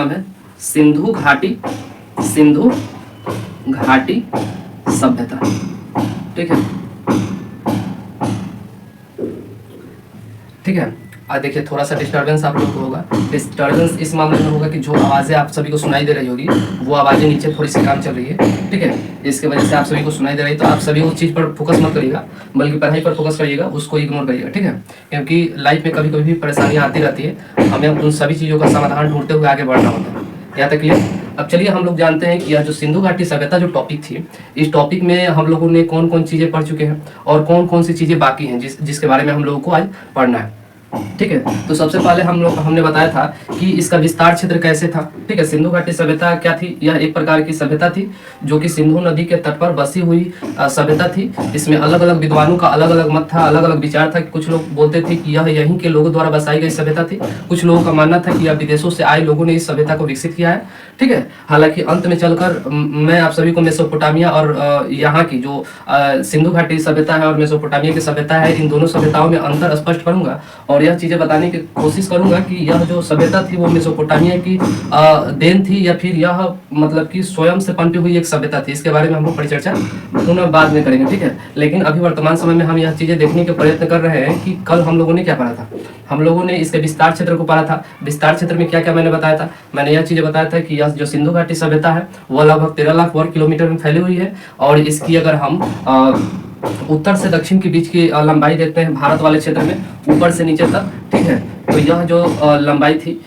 नाम है सिंधु घाटी सभ्यता। ठीक है, ठीक है। देखिए थोड़ा सा डिस्टर्बेंस आप लोग को होगा। डिस्टर्बेंस इस मामले में होगा कि जो आवाज़ें आप सभी को सुनाई दे रही होगी वो आवाज़ें नीचे थोड़ी सी काम चल रही है। ठीक है, इसके वजह से आप सभी को सुनाई दे रही है, तो आप सभी उस चीज़ पर फोकस मत करिएगा, बल्कि पढ़ाई पर फोकस करिएगा, उसको इग्नोर करिएगा। ठीक है, क्योंकि लाइफ में कभी कभी भी परेशानियाँ आती रहती है, हमें उन सभी चीज़ों का समाधान ढूंढते हुए आगे बढ़ना होता है। यहाँ तक क्लियर? अब चलिए हम लोग जानते हैं कि यह जो सिंधु घाटी सभ्यता जो टॉपिक थी, इस टॉपिक में हम लोगों ने कौन कौन चीज़ें पढ़ चुके हैं और कौन कौन सी चीज़ें बाकी हैं जिसके बारे में हम लोगों को आज पढ़ना है। ठीक है, तो सबसे पहले हमने बताया था कि इसका विस्तार क्षेत्र कैसे था। ठीक है, सिंधु घाटी सभ्यता क्या थी? यह एक प्रकार की सभ्यता थी जो कि सिंधु नदी के तट पर बसी हुई सभ्यता थी। इसमें अलग अलग विद्वानों का अलग अलग मत था, अलग अलग विचार था। कुछ लोग बोलते थे कि यह यहीं के लोगों द्वारा बसाई गई सभ्यता थी, कुछ लोगों का मानना था कि यह विदेशों से आए लोगों ने इस सभ्यता को विकसित किया है। ठीक है, हालांकि अंत में चलकर मैं आप सभी को मेसोपोटामिया और यहाँ की जो सिंधु घाटी सभ्यता है और मेसोपोटामिया की सभ्यता है, इन दोनों सभ्यताओं में अंतर स्पष्ट करूंगा और यह चीजें बताने की कोशिश करूंगा कि यह जो सभ्यता थी वो मेसोपोटामिया की देन थी या फिर यह मतलब कि स्वयं से पनपी हुई एक सभ्यता थी। इसके बारे में हम लोग परिचर्चा पुनः बाद में करेंगे। ठीक है, लेकिन अभी वर्तमान समय में हम यह चीजें देखने के प्रयत्न कर रहे हैं कि कल हम लोगों ने क्या पढ़ा था। हम लोगों ने इसके विस्तार क्षेत्र को पढ़ा था। विस्तार क्षेत्र में क्या क्या मैंने बताया था? मैंने यह चीजें बताया था कि यह जो सिंधु घाटी सभ्यता है वह लगभग 13 लाख वर्ग किलोमीटर में फैली हुई है और इसकी अगर हम उत्तर से दक्षिण के बीच की लंबाई देखते हैं भारत वाले क्षेत्र में ऊपर से नीचे तक। ठीक है, तो यह जो लंबाई थी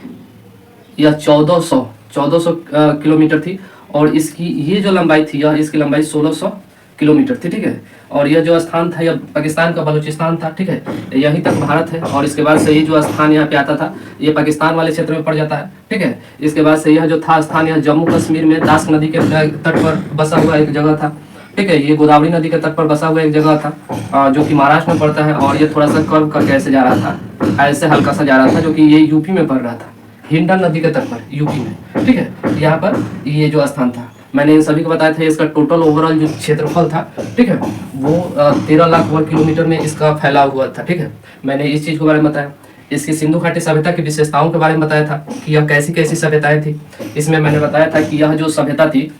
यह 1400 किलोमीटर थी और इसकी ये जो लंबाई थी यह इसकी लंबाई 1600 किलोमीटर थी। ठीक है, और यह जो स्थान था यह पाकिस्तान का बलूचिस्तान था। ठीक है, यहीं तक भारत है और इसके बाद से ये जो स्थान यहाँ पे आता था ये पाकिस्तान वाले क्षेत्र में पड़ जाता है। ठीक है, इसके बाद से यह जो था स्थान यह जम्मू कश्मीर में दास नदी के तट पर बसा हुआ एक जगह था। ठीक है, ये गोदावरी नदी के तट पर बसा हुआ एक जगह था जो कि महाराष्ट्र में पड़ता है और ये थोड़ा सा कर्व करके ऐसे जा रहा था, ऐसे हल्का सा जा रहा था, जो कि ये यूपी में पड़ रहा था, हिंडन नदी के तट पर यूपी में। ठीक है, यहाँ पर ये जो स्थान था मैंने इन सभी को बताया था। इसका टोटल ओवरऑल जो क्षेत्रफल था, ठीक है, वो 13 लाख वर्ग किलोमीटर में इसका फैलाव हुआ था। ठीक है, मैंने इस चीज के बारे में बताया। इसकी सिंधु घाटी सभ्यता की विशेषताओं के बारे में बताया था कि यह कैसी कैसी सभ्यताएं थी। इसमें मैंने बताया था कि यह जो सभ्यता थी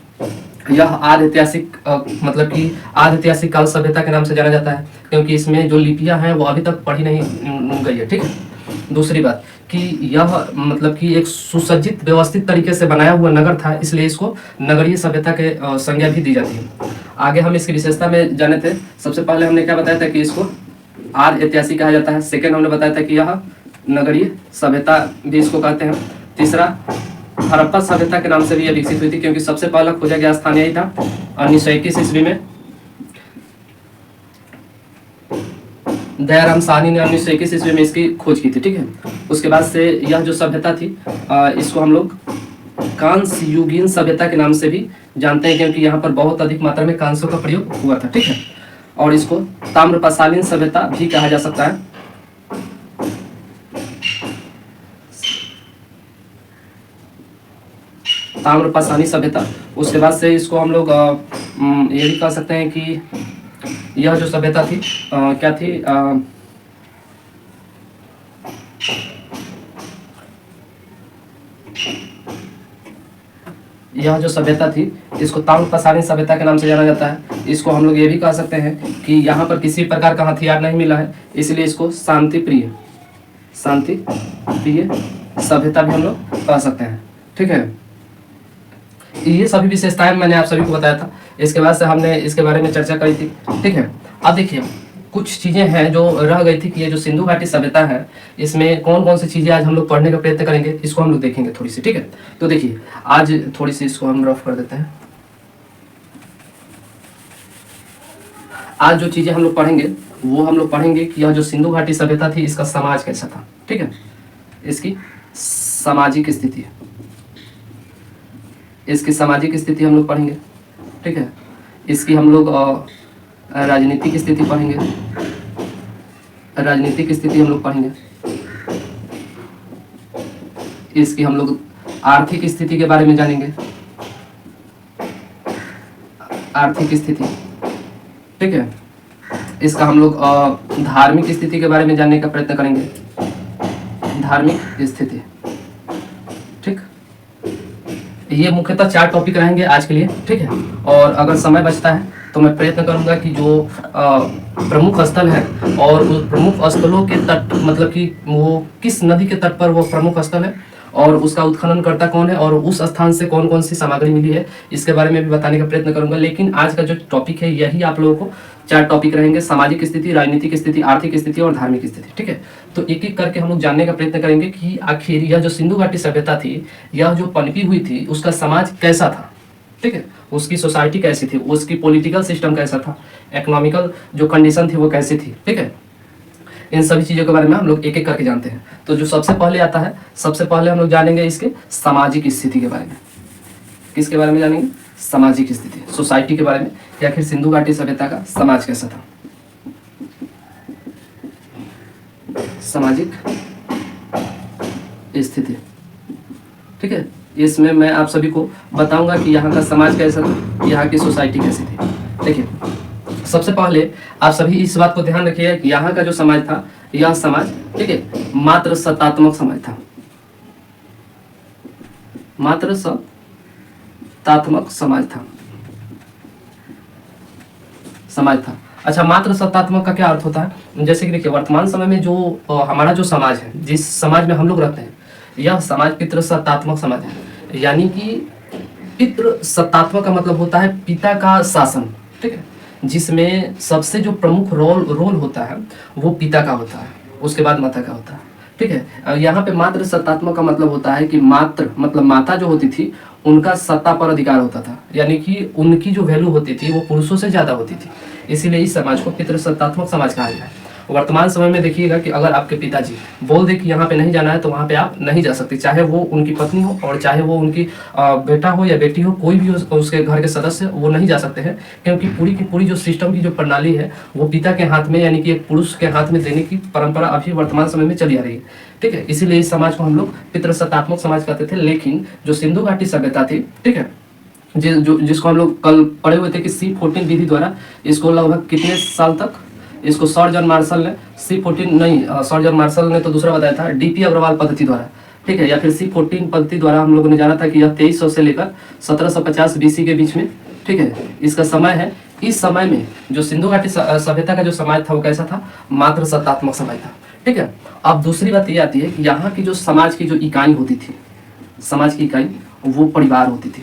यह आदि ऐतिहासिक मतलब कि आदि ऐतिहासिक काल सभ्यता के नाम से जाना जाता है, क्योंकि इसमें जो लिपियां हैं वो अभी तक पढ़ी नहीं गई है। ठीक है, दूसरी बात कि यह मतलब कि एक सुसज्जित व्यवस्थित तरीके से बनाया हुआ नगर था, इसलिए इसको नगरीय सभ्यता के संज्ञा भी दी जाती है। आगे हम इसकी विशेषता में जाने थे। सबसे पहले हमने क्या बताया था कि इसको आदि ऐतिहासिक कहा जाता है। सेकेंड हमने बताया था कि यह नगरीय सभ्यता भी इसको कहते हैं। तीसरा हड़प्पा सभ्यता के नाम से भी यह विकसित हुई थी, क्योंकि सबसे पहला खोजा गया स्थान यही था 1921 ईस्वी में। दयाराम साहनी ने 1921 ईस्वी में इसकी खोज की थी। ठीक है, उसके बाद से यह जो सभ्यता थी इसको हम लोग कांस्य युगीन सभ्यता के नाम से भी जानते हैं, क्योंकि यहाँ पर बहुत अधिक मात्रा में कांसों का प्रयोग हुआ था। ठीक है, और इसको ताम्रपाशालीन सभ्यता भी कहा जा सकता है। ताम्रपाशाली सभ्यता। उसके बाद से इसको हम लोग ये भी कह सकते हैं कि यह जो सभ्यता थी क्या थी यह जो सभ्यता थी इसको ताम्रपाशाली सभ्यता के नाम से जाना जाता है। इसको हम लोग ये भी कह सकते हैं कि यहाँ पर किसी प्रकार का हथियार नहीं मिला है, इसलिए इसको शांति प्रिय सभ्यता भी हम लोग कह सकते हैं। ठीक है, ये सभी विशेषताएं मैंने आप सभी को बताया था। इसके बाद से हमने इसके बारे में चर्चा करी थी। ठीक है, अब देखिए कुछ चीजें हैं जो रह गई थी कि ये जो सिंधु घाटी सभ्यता है इसमें कौन कौन सी चीजें आज हम लोग पढ़ने का प्रयत्न करेंगे, इसको हम लोग देखेंगे थोड़ी सी। ठीक है, तो देखिए आज थोड़ी सी इसको हम रफ कर देते हैं। आज जो चीजें हम लोग पढ़ेंगे वो हम लोग पढ़ेंगे कि यह जो सिंधु घाटी सभ्यता थी इसका समाज कैसा था। ठीक है, इसकी सामाजिक स्थिति, इसकी सामाजिक स्थिति हम लोग पढ़ेंगे। ठीक है, इसकी हम लोग राजनीतिक स्थिति पढ़ेंगे, राजनीतिक स्थिति हम लोग पढ़ेंगे। इसकी हम लोग आर्थिक स्थिति के बारे में जानेंगे, आर्थिक स्थिति। ठीक है, इसका हम लोग धार्मिक स्थिति के बारे में जानने का प्रयत्न करेंगे, धार्मिक स्थिति। ठीक, ये मुख्यतः 4 टॉपिक रहेंगे आज के लिए, ठीक है। और अगर समय बचता है तो मैं प्रयत्न करूंगा कि जो प्रमुख स्थल है और उस प्रमुख स्थलों के तट, मतलब कि वो किस नदी के तट पर वो प्रमुख स्थल है और उसका उत्खनन करता कौन है और उस स्थान से कौन कौन सी सामग्री मिली है, इसके बारे में भी बताने का प्रयत्न करूंगा। लेकिन आज का जो टॉपिक है यही आप लोगों को 4 टॉपिक रहेंगे: सामाजिक स्थिति, राजनीतिक स्थिति, आर्थिक स्थिति और धार्मिक स्थिति, ठीक है। तो एक एक करके हम लोग जानने का प्रयत्न करेंगे कि आखिर यह जो सिंधु घाटी सभ्यता थी, यह जो पनपी हुई थी, उसका समाज कैसा था, ठीक है, उसकी सोसाइटी कैसी थी, उसकी पॉलिटिकल सिस्टम कैसा था, इकोनॉमिकल जो कंडीशन थी वो कैसी थी, ठीक है। इन सभी चीजों के बारे में हम लोग एक एक करके जानते हैं। तो जो सबसे पहले आता है, सबसे पहले हम लोग जानेंगे इसके सामाजिक स्थिति के बारे में। किसके बारे में जानेंगे? सामाजिक स्थिति, सोसाइटी के बारे में, कि आखिर सिंधु घाटी सभ्यता का समाज कैसा था। सामाजिक स्थिति, ठीक है। इसमें मैं आप सभी को बताऊंगा कि यहाँ का समाज कैसा था, यहाँ की सोसाइटी कैसी थी। देखिए, सबसे पहले आप सभी इस बात को ध्यान रखिए कि यहाँ का जो समाज था, यह समाज, ठीक है, मात्र सत्तात्मक समाज था, मात्र सत्तात्मक समाज था। अच्छा, मात्र सत्तात्मक का क्या अर्थ होता है? जैसे कि देखिए, वर्तमान समय में जो हमारा जो समाज है, जिस समाज में हम लोग रहते हैं, यह समाज पितृ सत्तात्मक समाज है। यानी कि पितृ सत्तात्मक का मतलब होता है पिता का शासन, ठीक है, जिसमें सबसे जो प्रमुख रोल होता है वो पिता का होता है, उसके बाद माता का होता है, ठीक है। यहाँ पे मात्र सत्तात्मक का मतलब होता है कि मात्र मतलब माता जो होती थी उनका सत्ता पर अधिकार होता था, यानी कि उनकी जो वैल्यू होती थी वो पुरुषों से ज्यादा होती थी। इसीलिए इस समाज को पितृ सत्तात्मक समाज कहा गया है। वर्तमान समय में देखिएगा कि अगर आपके पिताजी बोल दे कि यहाँ पे नहीं जाना है तो वहाँ पे आप नहीं जा सकते, चाहे वो उनकी पत्नी हो और चाहे वो उनकी बेटा हो या बेटी हो, कोई भी उसके घर के सदस्य, वो नहीं जा सकते हैं, क्योंकि पूरी की पूरी जो सिस्टम की जो प्रणाली है वो पिता के हाथ में, यानी कि एक पुरुष के हाथ में देने की परंपरा अभी वर्तमान समय में चली आ रही है, ठीक है। इसीलिए इस समाज को हम लोग पितृ सत्तात्मक समाज कहते थे। लेकिन जो सिंधु घाटी सभ्यता थी, ठीक है, जिसको हम लोग कल पढ़े हुए थे कि C14 विधि द्वारा, इसको लगभग कितने साल तक, इसको सर जॉन मार्शल ने C14 नहीं, सर जॉन मार्शल ने तो दूसरा बताया था, DP अग्रवाल पद्धति द्वारा, ठीक है, या फिर C14 पद्धति द्वारा हम लोगों ने जाना था कि यह 2300 से लेकर 1750 BC के बीच में, ठीक है, इसका समय है। इस समय में जो सिंधु घाटी सभ्यता का जो समाज था वो कैसा था? मात्र सत्तात्मक समाज था, ठीक है। अब दूसरी बात ये आती है कि यहाँ की जो समाज की जो इकाई होती थी, समाज की इकाई वो परिवार होती थी,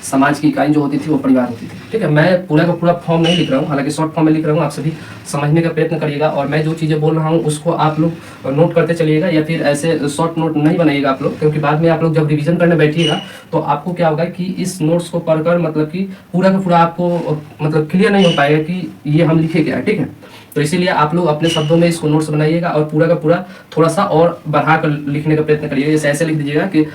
समाज की इकाई जो होती थी वो परिवार होती थी, ठीक है। मैं पूरा का पूरा फॉर्म नहीं लिख रहा हूँ, हालांकि शॉर्ट फॉर्म में लिख रहा हूँ, आप सभी समझने का प्रयत्न करिएगा और मैं जो चीज़ें बोल रहा हूँ उसको आप लोग नोट करते चलिएगा, या फिर ऐसे शॉर्ट नोट नहीं बनाइएगा आप लोग, क्योंकि बाद में आप लोग जब रिवीजन करने बैठिएगा तो आपको क्या होगा कि इस नोट्स को पढ़कर मतलब कि पूरा का पूरा आपको मतलब क्लियर नहीं हो पाएगा कि ये हम लिखे क्या है, ठीक है। तो इसीलिए आप लोग अपने शब्दों में इसको नोट्स बनाइएगा और पूरा का पूरा थोड़ा सा और बढ़ा कर लिखने का प्रयत्न करिएगा। जैसे ऐसे लिख दीजिएगा कि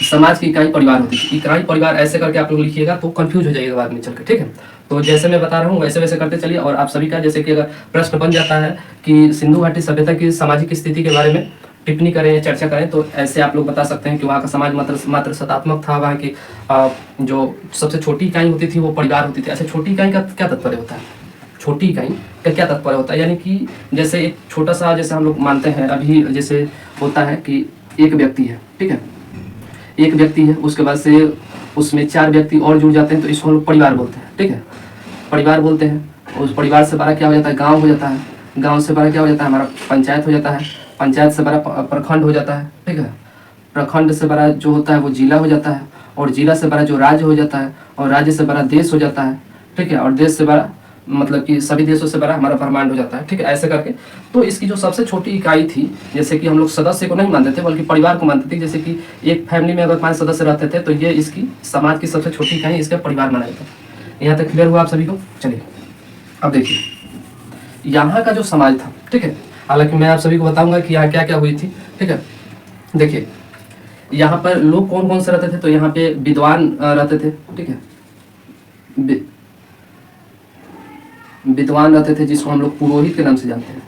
समाज की इकाई परिवार होती है, इकाई परिवार ऐसे करके आप लोग लिखिएगा तो कंफ्यूज हो जाइएगा बाद में चलकर, ठीक है। तो जैसे मैं बता रहा हूँ वैसे वैसे करते चलिए। और आप सभी का जैसे कि अगर प्रश्न बन जाता है कि सिंधु घाटी सभ्यता की सामाजिक स्थिति के बारे में टिप्पणी करें या चर्चा करें, तो ऐसे आप लोग बता सकते हैं कि वहाँ का समाज मात्र सत्तात्मक था, वहाँ की जो सबसे छोटी इकाई होती थी वो परिवार होती थी। अच्छा, छोटी इकाई का क्या तात्पर्य होता है? छोटी इकाई का क्या तात्पर्य होता है? यानी कि जैसे एक छोटा सा, जैसे हम लोग मानते हैं अभी, जैसे होता है कि एक व्यक्ति है, ठीक है, एक व्यक्ति है, उसके बाद से उसमें 4 व्यक्ति और जुड़ जाते हैं तो इसको हम लोग परिवार बोलते हैं, ठीक है, परिवार बोलते हैं। उस परिवार से बड़ा क्या हो जाता है? गांव हो जाता है। गांव से बड़ा क्या हो जाता है? हमारा पंचायत हो जाता है। पंचायत से बड़ा प्रखंड हो जाता है, ठीक है। प्रखंड से बड़ा जो होता है वो जिला हो जाता है, और जिला से बड़ा जो राज्य हो जाता है, और राज्य से बड़ा देश हो जाता है, ठीक है, और देश से बड़ा मतलब कि सभी देशों से बड़ा हमारा ब्रह्मांड हो जाता है, ठीक है, ऐसे करके। तो इसकी जो सबसे छोटी इकाई थी, जैसे कि हम लोग सदस्य को नहीं मानते थे बल्कि परिवार को मानते थे। जैसे कि एक फैमिली में अगर 5 सदस्य रहते थे तो ये इसकी समाज की सबसे छोटी इकाई इसका परिवार माना जाता है। यहाँ तक क्लियर हुआ आप सभी को? चलिए अब देखिए यहाँ का जो समाज था, ठीक है, हालांकि मैं आप सभी को बताऊंगा कि यहाँ क्या क्या हुई थी, ठीक है। देखिए यहाँ पर लोग कौन कौन से रहते थे, तो यहाँ पे विद्वान रहते थे, ठीक है, विद्वान रहते थे जिसको हम लोग पुरोहित के नाम से जानते हैं,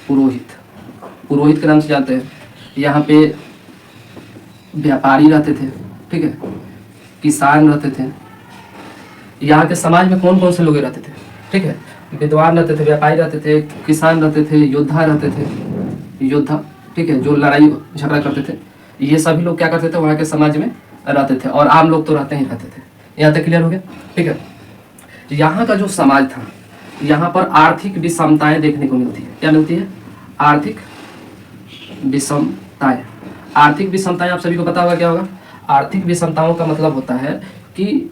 पुरोहित के नाम से जानते हैं। यहाँ पे व्यापारी रहते थे, ठीक है, किसान रहते थे। यहाँ के समाज में कौन कौन से लोग रहते थे, ठीक है, विद्वान रहते थे, व्यापारी रहते थे, किसान रहते थे, योद्धा रहते थे, योद्धा, ठीक है, जो लड़ाई झगड़ा करते थे, ये सभी लोग क्या करते थे, वहाँ के समाज में रहते थे, और आम लोग तो रहते ही रहते थे। यहाँ तक क्लियर हो गया, ठीक है। यहाँ का जो समाज था, यहाँ पर आर्थिक विषमताएं देखने को मिलती है। क्या मिलती है? आर्थिक विषमताएं। आर्थिक विषमताएं आप सभी को पता होगा क्या होगा? आर्थिक विषमताओं का मतलब होता है कि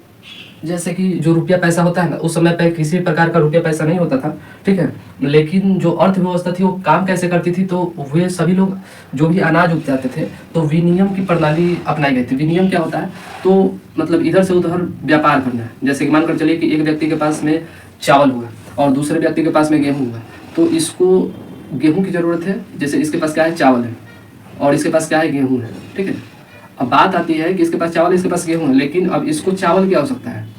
जैसे कि जो रुपया पैसा होता है ना, उस समय पे किसी प्रकार का रुपया पैसा नहीं होता था, ठीक है, लेकिन जो अर्थव्यवस्था थी वो काम कैसे करती थी, तो वे सभी लोग जो भी अनाज उपजाते थे तो विनिमय की प्रणाली अपनाई गई थी। विनिमय क्या होता है? तो मतलब इधर से उधर व्यापार करना है। जैसे कि मानकर चलिए कि एक व्यक्ति के पास में चावल हुआ और दूसरे व्यक्ति के पास में गेहूँ हुआ, तो इसको गेहूँ की जरूरत है, जैसे इसके पास क्या है, चावल है, और इसके पास क्या है, गेहूँ है, ठीक है। अब बात आती है कि इसके पास चावल है, इसके पास गेहूँ है, लेकिन अब इसको चावल की आवश्यकता है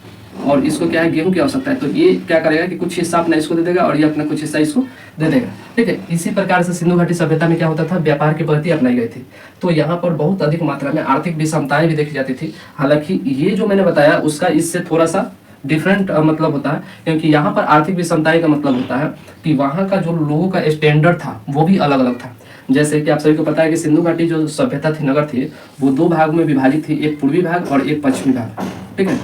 और इसको क्या है, गेहूं की आवश्यकता है। तो ये क्या करेगा कि कुछ हिस्सा अपना इसको दे देगा और ये अपना कुछ हिस्सा इसको दे देगा, ठीक है। इसी प्रकार से सिंधु घाटी सभ्यता में क्या होता था, व्यापार की पद्धति अपनाई गई थी। तो यहाँ पर बहुत अधिक मात्रा में आर्थिक विषमताएं भी देखी जाती थी। हालांकि ये जो मैंने बताया उसका इससे थोड़ा सा डिफरेंट मतलब होता है, क्योंकि यहाँ पर आर्थिक विषमताएं का मतलब होता है कि वहाँ का जो लोगों का स्टैंडर्ड था वो भी अलग अलग था। जैसे कि आप सभी को पता है कि सिंधु घाटी जो सभ्यता थी, नगर थी, वो दो भाग में विभाजित थी, एक पूर्वी भाग और एक पश्चिमी भाग, ठीक है।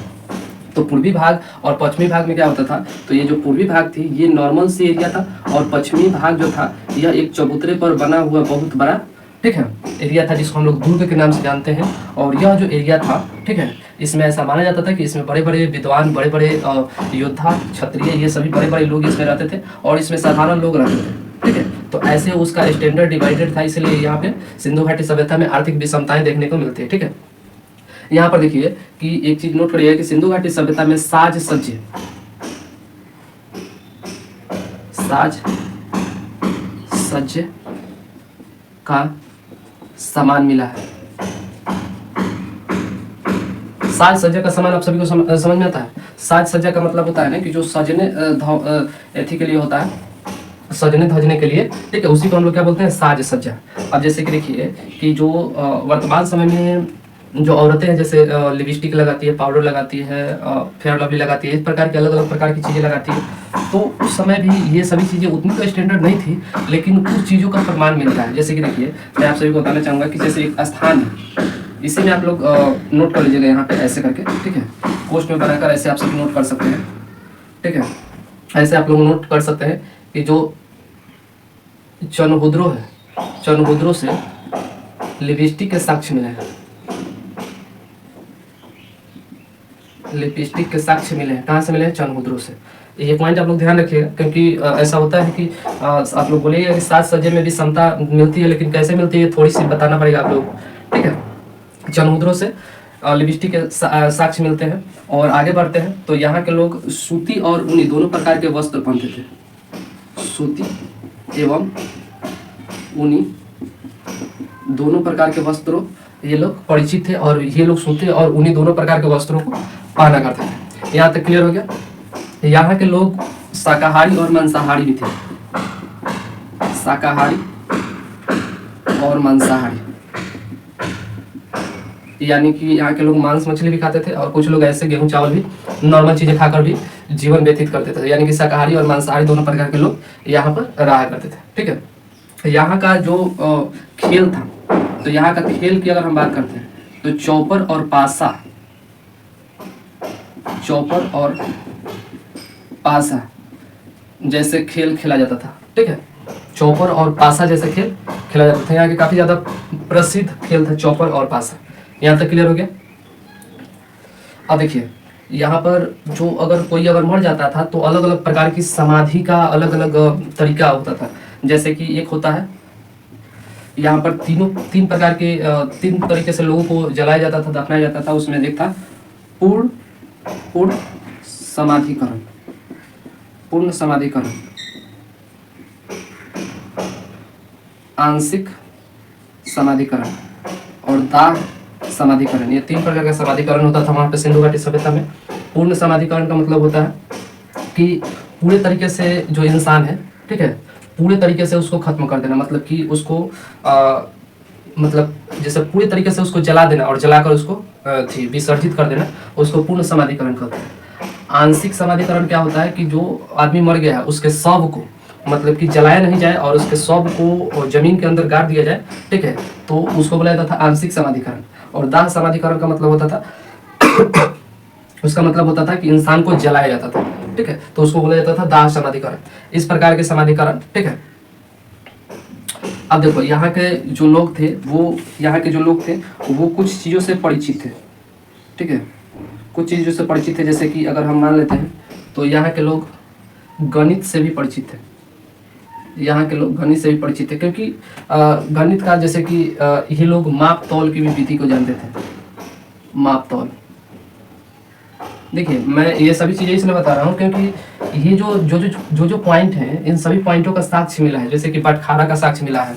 तो पूर्वी भाग और पश्चिमी भाग में क्या होता था, तो ये जो पूर्वी भाग थी ये नॉर्मल सी एरिया था, और पश्चिमी भाग जो था यह एक चबूतरे पर बना हुआ बहुत बड़ा, ठीक है, एरिया था, जिसको हम लोग दुर्ग के नाम से जानते हैं। और यह जो एरिया था, ठीक है, इसमें ऐसा माना जाता था कि इसमें बड़े बड़े विद्वान, बड़े बड़े योद्धा, क्षत्रिय, ये सभी बड़े बड़े लोग इसमें रहते थे और इसमें साधारण लोग रहते थे, ठीक है। तो ऐसे उसका स्टैंडर्ड डिवाइडेड था, इसलिए यहाँ पे सिंधु घाटी सभ्यता में आर्थिक विषमताएं देखने को मिलती है, ठीक है। यहाँ पर देखिए कि एक चीज नोट करिए कि सिंधु घाटी सभ्यता में साज सज्जे का सामान मिला है। साज सज्जा का सामान आप सभी को समझ में आता है। साज सज्जा का मतलब होता है ना कि जो सजने एथी के लिए होता है, सजने धजने के लिए, ठीक है, उसी को हम लोग क्या बोलते हैं, साज सज्जा। अब जैसे कि देखिए कि जो वर्तमान समय में जो औरतें हैं, जैसे लिपस्टिक लगाती है, पाउडर लगाती है, फेयर लवली लगाती है, इस प्रकार की अलग अलग प्रकार की चीज़ें लगाती है, तो उस समय भी ये सभी चीज़ें उतनी तो स्टैंडर्ड नहीं थी, लेकिन कुछ चीज़ों का प्रमाण मिलता है। जैसे कि देखिए मैं आप सभी को बताना चाहूँगा कि जैसे एक स्थान है, इसी में आप लोग नोट कर लीजिएगा यहाँ पे ऐसे करके, ठीक है, पोस्ट में बनाकर ऐसे आप सभी नोट कर सकते हैं, ठीक है। ऐसे आप लोग नोट कर सकते हैं कि जो चनहुद्रो है, चनहुद्रो से लिपस्टिक के साक्ष्य मिले हैं, लिपस्टिक के साक्ष्य मिले हैं। कहाँ से मिले हैं? चनहुद्रो से। ये पॉइंट आप लोग ध्यान रखिएगा, क्योंकि ऐसा होता है कि आप लोग बोलेंगे कि साज सज्जे में भी समता मिलती है, लेकिन कैसे मिलती है थोड़ी सी बताना पड़ेगा आप लोग, ठीक है। चनहुद्रो से लिपस्टिक के साक्ष्य मिलते हैं। और आगे बढ़ते हैं तो यहाँ के लोग सूती और ऊनी दोनों प्रकार के वस्त्र पहनते थे। सूती एवं ऊनी दोनों प्रकार के वस्त्रों ये लोग परिचित थे, और ये लोग सूती और ऊनी दोनों प्रकार के वस्त्रों को पहना करते थे। यहाँ तक क्लियर हो गया। यहाँ के लोग शाकाहारी और मांसाहारी भी थे, शाकाहारी और मांसाहारी, यानी कि यहाँ के लोग मांस मछली भी खाते थे और कुछ लोग ऐसे गेहूं चावल भी नॉर्मल चीजें खाकर भी जीवन व्यतीत करते थे। यानी कि शाकाहारी और मांसाहारी दोनों प्रकार के लोग यहाँ पर रहा करते थे, ठीक है। यहाँ का जो खेल था, तो यहाँ का खेल की अगर हम बात करते हैं तो चौपर और पासा, चौपर और पासा जैसे खेल खेला जाता था, ठीक है। चौपर और पासा जैसे खेल खेला जाता था। यहाँ के काफी ज्यादा प्रसिद्ध खेल था चौपर और पासा। यहाँ तक क्लियर हो गया। अब देखिए यहाँ पर जो अगर मर जाता था तो अलग अलग प्रकार की समाधि का अलग अलग तरीका होता था। जैसे कि एक होता है यहाँ पर तीन प्रकार के तीन तरीके से लोगों को जलाया जाता था, दफनाया जाता था। उसमें एक था पूर्ण समाधिकरण, पूर्ण समाधिकरण, आंशिक समाधिकरण और दाह समाधिकरण। ये तीन प्रकार का समाधिकरण होता था वहाँ पे सिंधु घाटी सभ्यता में। पूर्ण समाधिकरण का मतलब होता है कि पूरे तरीके से जो इंसान है, ठीक है, पूरे तरीके से उसको खत्म कर देना, मतलब कि उसको मतलब जैसे पूरे तरीके से उसको जला देना और जलाकर उसको विसर्जित कर देना, उसको पूर्ण समाधिकरण कहते हैं। आंशिक समाधिकरण क्या होता है कि जो आदमी मर गया है उसके शव को मतलब कि जलाया नहीं जाए और उसके शव को जमीन के अंदर गाड़ दिया जाए, ठीक है, तो उसको बोला जाता था आंशिक समाधिकरण। और दाह समाधिकरण का मतलब होता था उसका मतलब होता था कि इंसान को जलाया जाता था, ठीक है, तो उसको बोला जाता था दाह समाधिकरण। इस प्रकार के समाधिकरण, ठीक है। अब देखो यहाँ के जो लोग थे वो कुछ चीज़ों से परिचित थे, ठीक है, कुछ चीज़ों से परिचित थे। जैसे कि अगर हम मान लेते हैं तो यहाँ के लोग गणित से भी परिचित थे, यहाँ के लोग गणित से भी परिचित थे, क्योंकि गणित का जैसे कि ये लोग माप तौल की भी विधि को जानते थे। माप तौल, देखिए मैं ये सभी चीज़ें इसलिए बता रहा हूँ क्योंकि ये जो पॉइंट हैं, इन सभी पॉइंटों का साक्ष्य मिला है। जैसे कि बटखारा का साक्ष्य मिला है,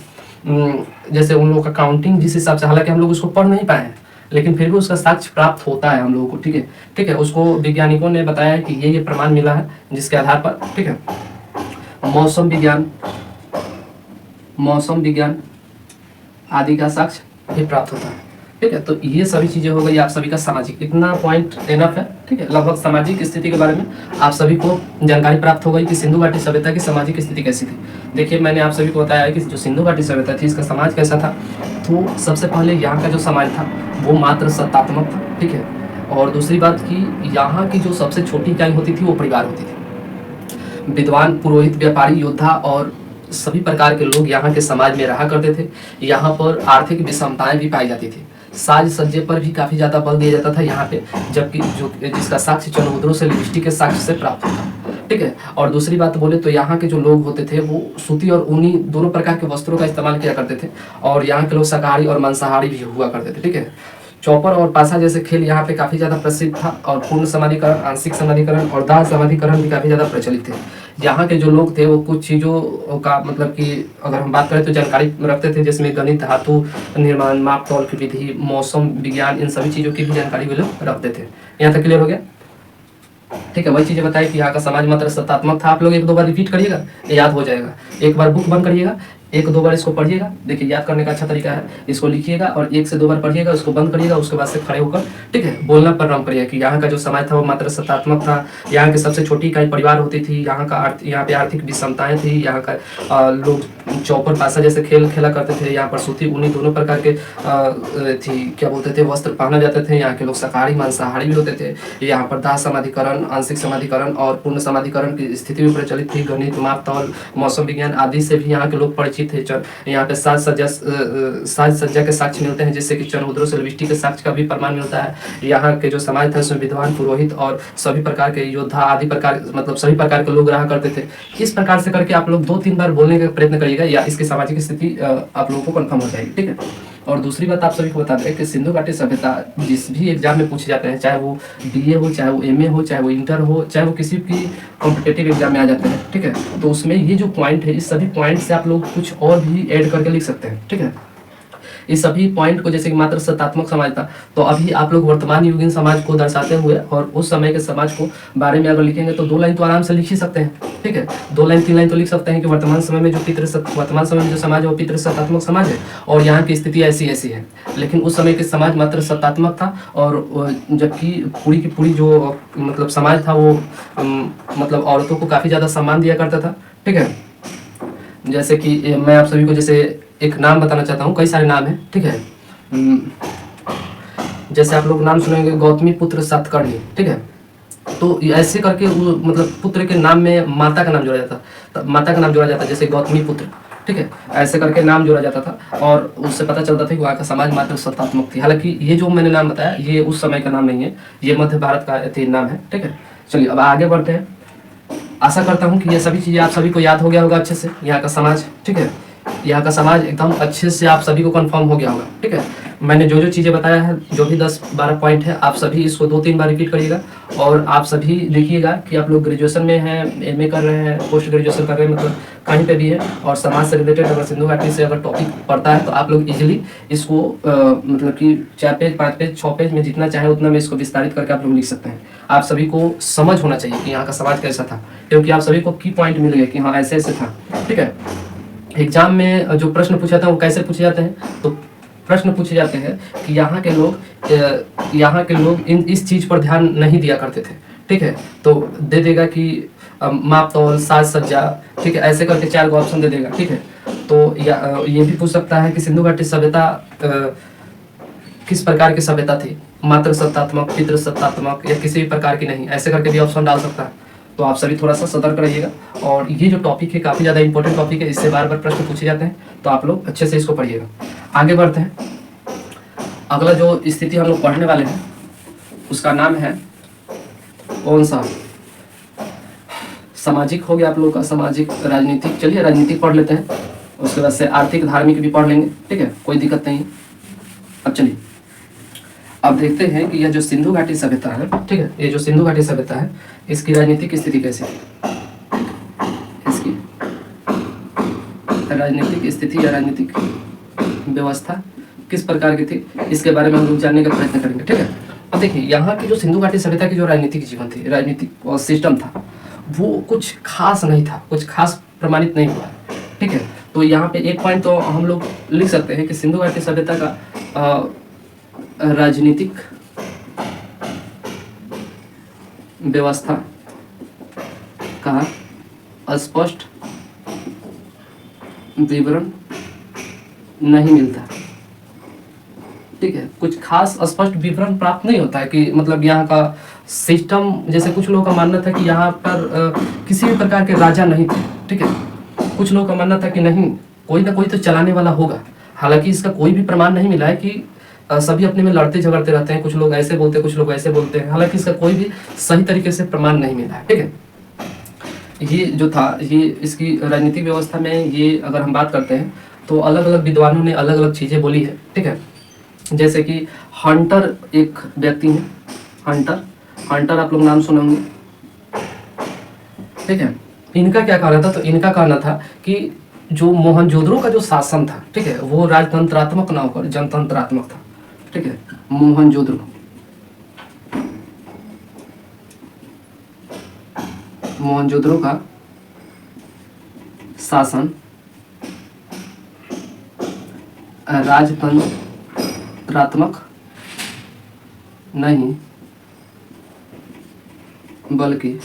जैसे उन लोगों का काउंटिंग जिस हिसाब से, हालांकि हम लोग उसको पढ़ नहीं पाए हैं, लेकिन फिर भी उसका साक्ष्य प्राप्त होता है हम लोगों को, ठीक है, ठीक है। उसको वैज्ञानिकों ने बताया कि ये प्रमाण मिला है जिसके आधार पर, ठीक है, मौसम विज्ञान आदि का साक्ष्य भी प्राप्त होता है, ठीक है। तो ये सभी चीजें हो गई आप सभी का सामाजिक, इतना पॉइंट एनफ है, ठीक है। लगभग सामाजिक स्थिति के बारे में आप सभी को जानकारी प्राप्त हो गई कि सिंधु घाटी सभ्यता की सामाजिक स्थिति कैसी थी। देखिए मैंने आप सभी को बताया है कि जो सिंधु घाटी सभ्यता थी इसका समाज कैसा था। तो सबसे पहले यहाँ का जो समाज था वो मात्र सत्तात्मक था, ठीक है। और दूसरी बात कि यहाँ की जो सबसे छोटी इकाई होती थी वो परिवार होती थी। विद्वान, पुरोहित, व्यापारी, योद्धा और सभी प्रकार के लोग यहाँ के समाज में रहा करते थे। यहाँ पर आर्थिक विषमताएं भी पाई जाती थी। साज सज्जे पर भी काफी ज्यादा बल दिया जाता था यहाँ पे, जबकि जो जिसका साक्ष्य चंद्रमुद्रों से लिपस्टिक के साक्ष्य से प्राप्त होता है, ठीक है। और दूसरी बात बोले तो यहाँ के जो लोग होते थे वो सूती और ऊनी दोनों प्रकार के वस्त्रों का इस्तेमाल किया करते थे। और यहाँ के लोग शाकाहारी और मांसाहारी भी हुआ करते थे, ठीक है। चौपर और पासा जैसे खेल यहाँ पे काफी ज्यादा प्रसिद्ध था। और पूर्ण समाधिकरण, आंशिक समाधिकरण और दाह समाधिकरण भी काफी ज्यादा प्रचलित थे। यहाँ के जो लोग थे वो कुछ चीजों का मतलब कि अगर हम बात करें तो जानकारी रखते थे, जिसमें गणित, धातु निर्माण, माप तौल की विधि, मौसम विज्ञान, इन सभी चीजों की भी जानकारी वो लोग रखते थे। यहाँ तक क्लियर हो गया, ठीक है। वही चीजें बताई कि यहाँ का समाज मात्र सत्तात्मक था। आप लोग एक दो बार रिपीट करिएगा, याद हो जाएगा। एक बार बुक बंद करिएगा, एक दो बार इसको पढ़िएगा। देखिए याद करने का अच्छा तरीका है, इसको लिखिएगा और एक से दो बार पढ़िएगा, उसको बंद करिएगा, उसके बाद से खड़े होकर, ठीक है, बोलना प्रारंभ करिएगा कि यहाँ का जो समाज था वो मात्र सत्तात्मक था। यहाँ की सबसे छोटी इकाई परिवार होती थी। यहाँ पे आर्थिक विषमताएं थी। यहाँ का लोग चौपर पासा जैसे खेल खेला करते थे। यहाँ पर सूती ऊनी दोनों प्रकार के थी क्या बोलते थे वस्त्र पहना जाते थे। यहाँ के लोग शाकाहारी मांसाहारी भी होते थे। यहाँ पर दाह समाधिकरण, आंशिक समाधिकरण और पूर्ण समाधिकरण की स्थिति भी प्रचलित थी। गणित, माप तौल, मौसम विज्ञान आदि से भी यहाँ के लोग परिचित थे। यहाँ पे साज सज्जा के साक्ष्य मिलते हैं, जिससे कि चंद्रमुद्रों से लिपस्टिक के साक्ष्य का भी प्रमाण मिलता है। यहाँ के जो समाज था उसमें विद्वान, पुरोहित और सभी प्रकार के योद्धा आदि प्रकार, मतलब सभी प्रकार के लोग रहा करते थे। इस प्रकार से करके आप लोग 2-3 बार बोलने का प्रयत्न करिएगा, या इसकी सामाजिक स्थिति आप लोगों को कंफर्म हो जाएगी, ठीक है। और दूसरी बात आप सभी को बता दें कि सिंधु घाटी सभ्यता जिस भी एग्जाम में पूछे जाते हैं, चाहे वो बीए हो, चाहे वो एमए हो, चाहे वो इंटर हो, चाहे वो किसी भी कॉम्पिटेटिव एग्जाम में आ जाते हैं, ठीक है, तो उसमें ये जो पॉइंट है, इस सभी पॉइंट से आप लोग कुछ और भी ऐड करके लिख सकते हैं, ठीक है। इस सभी पॉइंट को, जैसे कि मात्र सत्तात्मक समाज था, तो अभी आप लोग वर्तमान युगीन समाज को दर्शाते हुए और उस समय के समाज को बारे में अगर लिखेंगे तो 2 लाइन तो आराम से लिख ही सकते हैं, ठीक है। 2 लाइन 3 लाइन तो लिख सकते हैं कि वर्तमान समय में जो समाज है वो पितृ सत्तात्मक समाज है और यहाँ की स्थिति ऐसी ऐसी है। लेकिन उस समय के समाज मात्र सत्तात्मक था, और जबकि पूरी की पूरी जो मतलब समाज था वो मतलब औरतों को काफी ज्यादा सम्मान दिया करता था, ठीक है। जैसे कि मैं आप सभी को जैसे एक नाम बताना चाहता हूँ, कई सारे नाम हैं, ठीक है। जैसे आप लोग नाम सुनेंगे गौतमी पुत्र सातकर्णी, ठीक है। तो ऐसे करके वो मतलब पुत्र के नाम में माता का नाम जोड़ा जाता, जैसे गौतमी पुत्र, ठीक है, ऐसे करके नाम जोड़ा जाता था। और उससे पता चलता था कि वहाँ का समाज मात्र सत्तात्मक थी। हालांकि ये जो मैंने नाम बताया ये उस समय का नाम नहीं है, ये मध्य भारत का नाम है, ठीक है। चलिए अब आगे बढ़ते हैं। आशा करता हूँ कि ये सभी चीज़ें आप सभी को याद हो गया होगा अच्छे से। यहाँ का समाज, ठीक है, यहाँ का समाज एकदम अच्छे से आप सभी को कंफर्म हो गया होगा, ठीक है। मैंने जो चीज़ें बताया है, जो भी 10-12 पॉइंट है, आप सभी इसको 2-3 बार रिपीट करिएगा। और आप सभी देखिएगा कि आप लोग ग्रेजुएशन में हैं, एमए कर रहे हैं, पोस्ट ग्रेजुएशन कर रहे हैं, मतलब कहीं पे भी है, और समाज से रिलेटेड अगर सिंधु घाटी से अगर टॉपिक पढ़ता है तो आप लोग इजीली इसको मतलब कि 4 पेज, 5 पेज, 6 पेज में जितना चाहे उतना में इसको विस्तारित करके आप लोग लिख सकते हैं। आप सभी को समझ होना चाहिए कि यहाँ का समाज कैसा था, क्योंकि आप सभी को की पॉइंट मिल गए कि हाँ ऐसे ऐसे था, ठीक है। एग्जाम में जो प्रश्न पूछा था वो कैसे पूछे जाते हैं, तो प्रश्न पूछे जाते हैं कि यहाँ के लोग इस चीज पर ध्यान नहीं दिया करते थे, ठीक है। तो दे देगा कि माप तौल, साज सज्जा, ठीक है, ऐसे करके 4 ऑप्शन दे देगा, ठीक है। तो ये भी पूछ सकता है कि सिंधु घाटी सभ्यता किस प्रकार की सभ्यता थी, मात्र सत्तात्मक, पितृ सत्तात्मक, या किसी भी प्रकार की नहीं, ऐसे करके भी ऑप्शन डाल सकता है। तो आप सभी थोड़ा सा सतर्क रहिएगा। और ये जो टॉपिक है काफ़ी ज़्यादा इंपॉर्टेंट टॉपिक है, इससे बार बार प्रश्न पूछे जाते हैं, तो आप लोग अच्छे से इसको पढ़िएगा। आगे बढ़ते हैं। अगला जो स्थिति हम लोग पढ़ने वाले हैं उसका नाम है कौन सा, सामाजिक हो गया आप लोगों का, सामाजिक राजनीतिक। चलिए राजनीतिक पढ़ लेते हैं, उसके बाद से आर्थिक धार्मिक भी पढ़ लेंगे, ठीक है, कोई दिक्कत नहीं है। अब चलिए अब देखते हैं कि यह जो सिंधु घाटी सभ्यता है, ठीक है, ये जो सिंधु घाटी सभ्यता है इसकी राजनीतिक स्थिति कैसी है, इसकी राजनीतिक स्थिति या राजनीतिक व्यवस्था किस प्रकार की थी, इसके बारे में हम लोग जानने का प्रयत्न करेंगे, ठीक है। अब देखिए यहाँ की जो सिंधु घाटी सभ्यता की जो राजनीतिक जीवन थी, राजनीतिक सिस्टम था, वो कुछ खास नहीं था, कुछ खास प्रमाणित नहीं हुआ, ठीक है। तो यहाँ पे एक पॉइंट तो हम लोग लिख सकते हैं कि सिंधु घाटी सभ्यता का राजनीतिक व्यवस्था का स्पष्ट विवरण नहीं मिलता, ठीक है। कुछ खास स्पष्ट विवरण प्राप्त नहीं होता है कि मतलब यहाँ का सिस्टम, जैसे कुछ लोगों का मानना था कि यहाँ पर किसी भी प्रकार के राजा नहीं थे, ठीक है। कुछ लोगों का मानना था कि नहीं, कोई ना कोई तो चलाने वाला होगा। हालांकि इसका कोई भी प्रमाण नहीं मिला है कि सभी अपने में लड़ते झगड़ते रहते हैं, कुछ लोग ऐसे बोलते हैं, कुछ लोग ऐसे बोलते हैं। हालांकि इसका कोई भी सही तरीके से प्रमाण नहीं मिला है, ठीक है। ये जो था, ये इसकी राजनीतिक व्यवस्था में ये अगर हम बात करते हैं तो अलग अलग विद्वानों ने अलग अलग चीज़ें बोली है, ठीक है। जैसे कि हंटर एक व्यक्ति है, हंटर आप लोग नाम सुने होंगे, ठीक है। इनका क्या कहना था, तो इनका कहना था कि जो मोहनजोदड़ो का जो शासन था, ठीक है, वो राजतंत्रात्मक ना होकर जनतंत्रात्मक था, ठीक है। मोहनजोदड़ो का शासन राजतंत्रात्मक नहीं बल्कि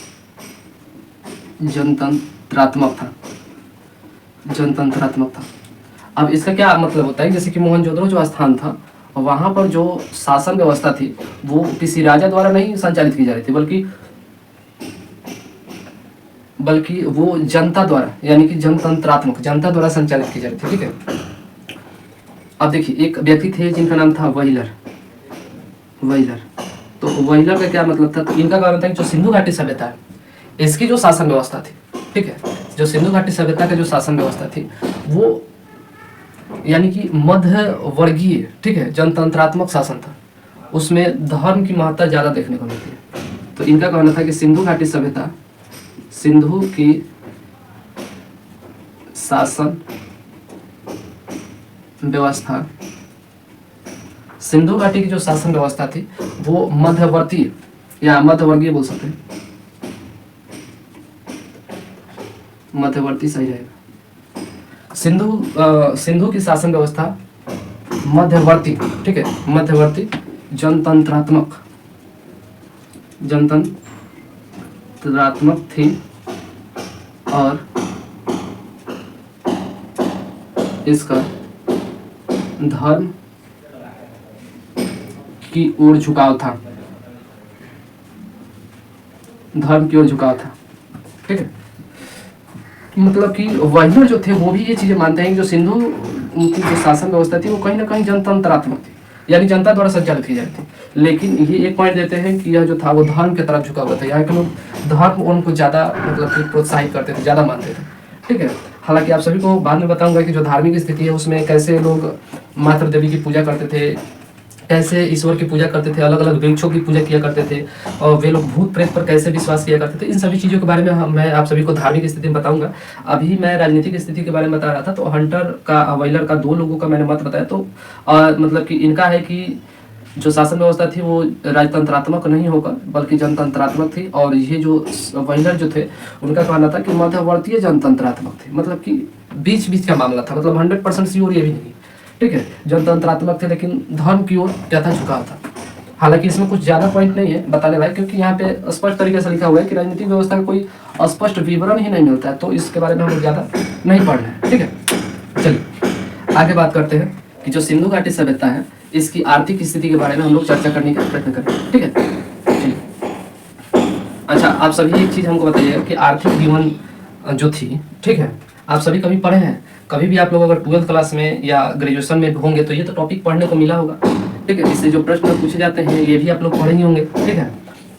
जनतंत्रात्मक था। अब इसका क्या मतलब होता है, जैसे कि मोहनजोदड़ो जो स्थान था वहाँ पर जो शासन व्यवस्था थी वो किसी राजा द्वारा नहीं संचालित की जा रही थी, बल्कि वो जनता द्वारा, यानी कि जनतंत्रात्मक, जनता द्वारा संचालित की जा रही थी, ठीक है। अब देखिए एक व्यक्ति थे जिनका नाम था व्हीलर। तो व्हीलर का क्या मतलब था, तो इनका कहना था कि जो सिंधु घाटी सभ्यता है इसकी जो शासन व्यवस्था थी, ठीक है, जो सिंधु घाटी सभ्यता की जो शासन व्यवस्था थी वो यानी कि मध्य वर्गीय, ठीक है, जनतंत्रात्मक शासन था। उसमें धर्म की महत्ता ज्यादा देखने को मिलती है। तो इनका कहना था कि सिंधु घाटी सभ्यता, सिंधु की शासन व्यवस्था, सिंधु घाटी की जो शासन व्यवस्था थी वो मध्यवर्ती या मध्यवर्गीय बोल सकते हैं, मध्यवर्ती सही रहेगा। सिंधु की शासन व्यवस्था मध्यवर्ती, ठीक है, मध्यवर्ती जनतंत्रात्मक थी और इसका धर्म की ओर झुकाव था, ठीक है। मतलब कि व्हीलर जो थे वो भी ये चीजें मानते हैं कि जो सिंधु की जो शासन व्यवस्था थी वो कहीं ना कहीं जनतंत्रात्मक थी, यानी जनता द्वारा संचालित की जाती थी। लेकिन ये एक पॉइंट देते हैं कि यह जो था वो धर्म की तरफ झुका हुआ था, यहाँ के लोग धर्म उनको ज्यादा मतलब कि प्रोत्साहित करते थे, ज्यादा मानते थे, ठीक है। हालांकि आप सभी को बाद में बताऊंगा कि जो धार्मिक स्थिति है उसमें कैसे लोग मातृ देवी की पूजा करते थे, कैसे ईश्वर की पूजा करते थे, अलग अलग वृक्षों की पूजा किया करते थे, और वे लोग भूत प्रेत पर कैसे विश्वास किया करते थे। इन सभी चीज़ों के बारे में मैं आप सभी को धार्मिक स्थिति में बताऊंगा। अभी मैं राजनीतिक स्थिति के बारे में बता रहा था, तो हंटर का व्हीलर का दो लोगों का मैंने मत बताया। तो मतलब कि इनका है कि जो शासन व्यवस्था थी वो राजतंत्रात्मक नहीं होकर बल्कि जनतंत्रात्मक थी, और ये जो व्हीलर जो थे उनका कहना था कि मध्यवर्तीय जनतंत्रात्मक थे, मतलब कि बीच बीच का मामला था, मतलब 100% श्योर ये भी नहीं, ठीक है, जनतंत्रात्मक थे लेकिन धर्म की ओर क्या था, झुकाव था। हालांकि इसमें कुछ ज्यादा पॉइंट नहीं है बताने लायक, क्योंकि यहाँ पे स्पष्ट तरीके से लिखा हुआ है कि राजनीतिक व्यवस्था का कोई स्पष्ट विवरण ही नहीं मिलता है, तो इसके बारे में हम लोग ज्यादा नहीं पढ़ना है। ठीक है, चलिए आगे बात करते हैं कि जो सिंधु घाटी सभ्यता है इसकी आर्थिक स्थिति के बारे में हम लोग चर्चा करने का प्रयत्न करें। ठीक है, चलिए। अच्छा, आप सभी एक चीज हमको बताइए कि आर्थिक जीवन जो थी, ठीक है, आप सभी कभी पढ़े हैं? कभी भी आप लोग अगर 12th क्लास में या ग्रेजुएशन में होंगे तो ये तो टॉपिक पढ़ने को मिला होगा। ठीक है, इससे जो प्रश्न पूछे जाते हैं ये भी आप लोग पढ़े ही होंगे। ठीक है,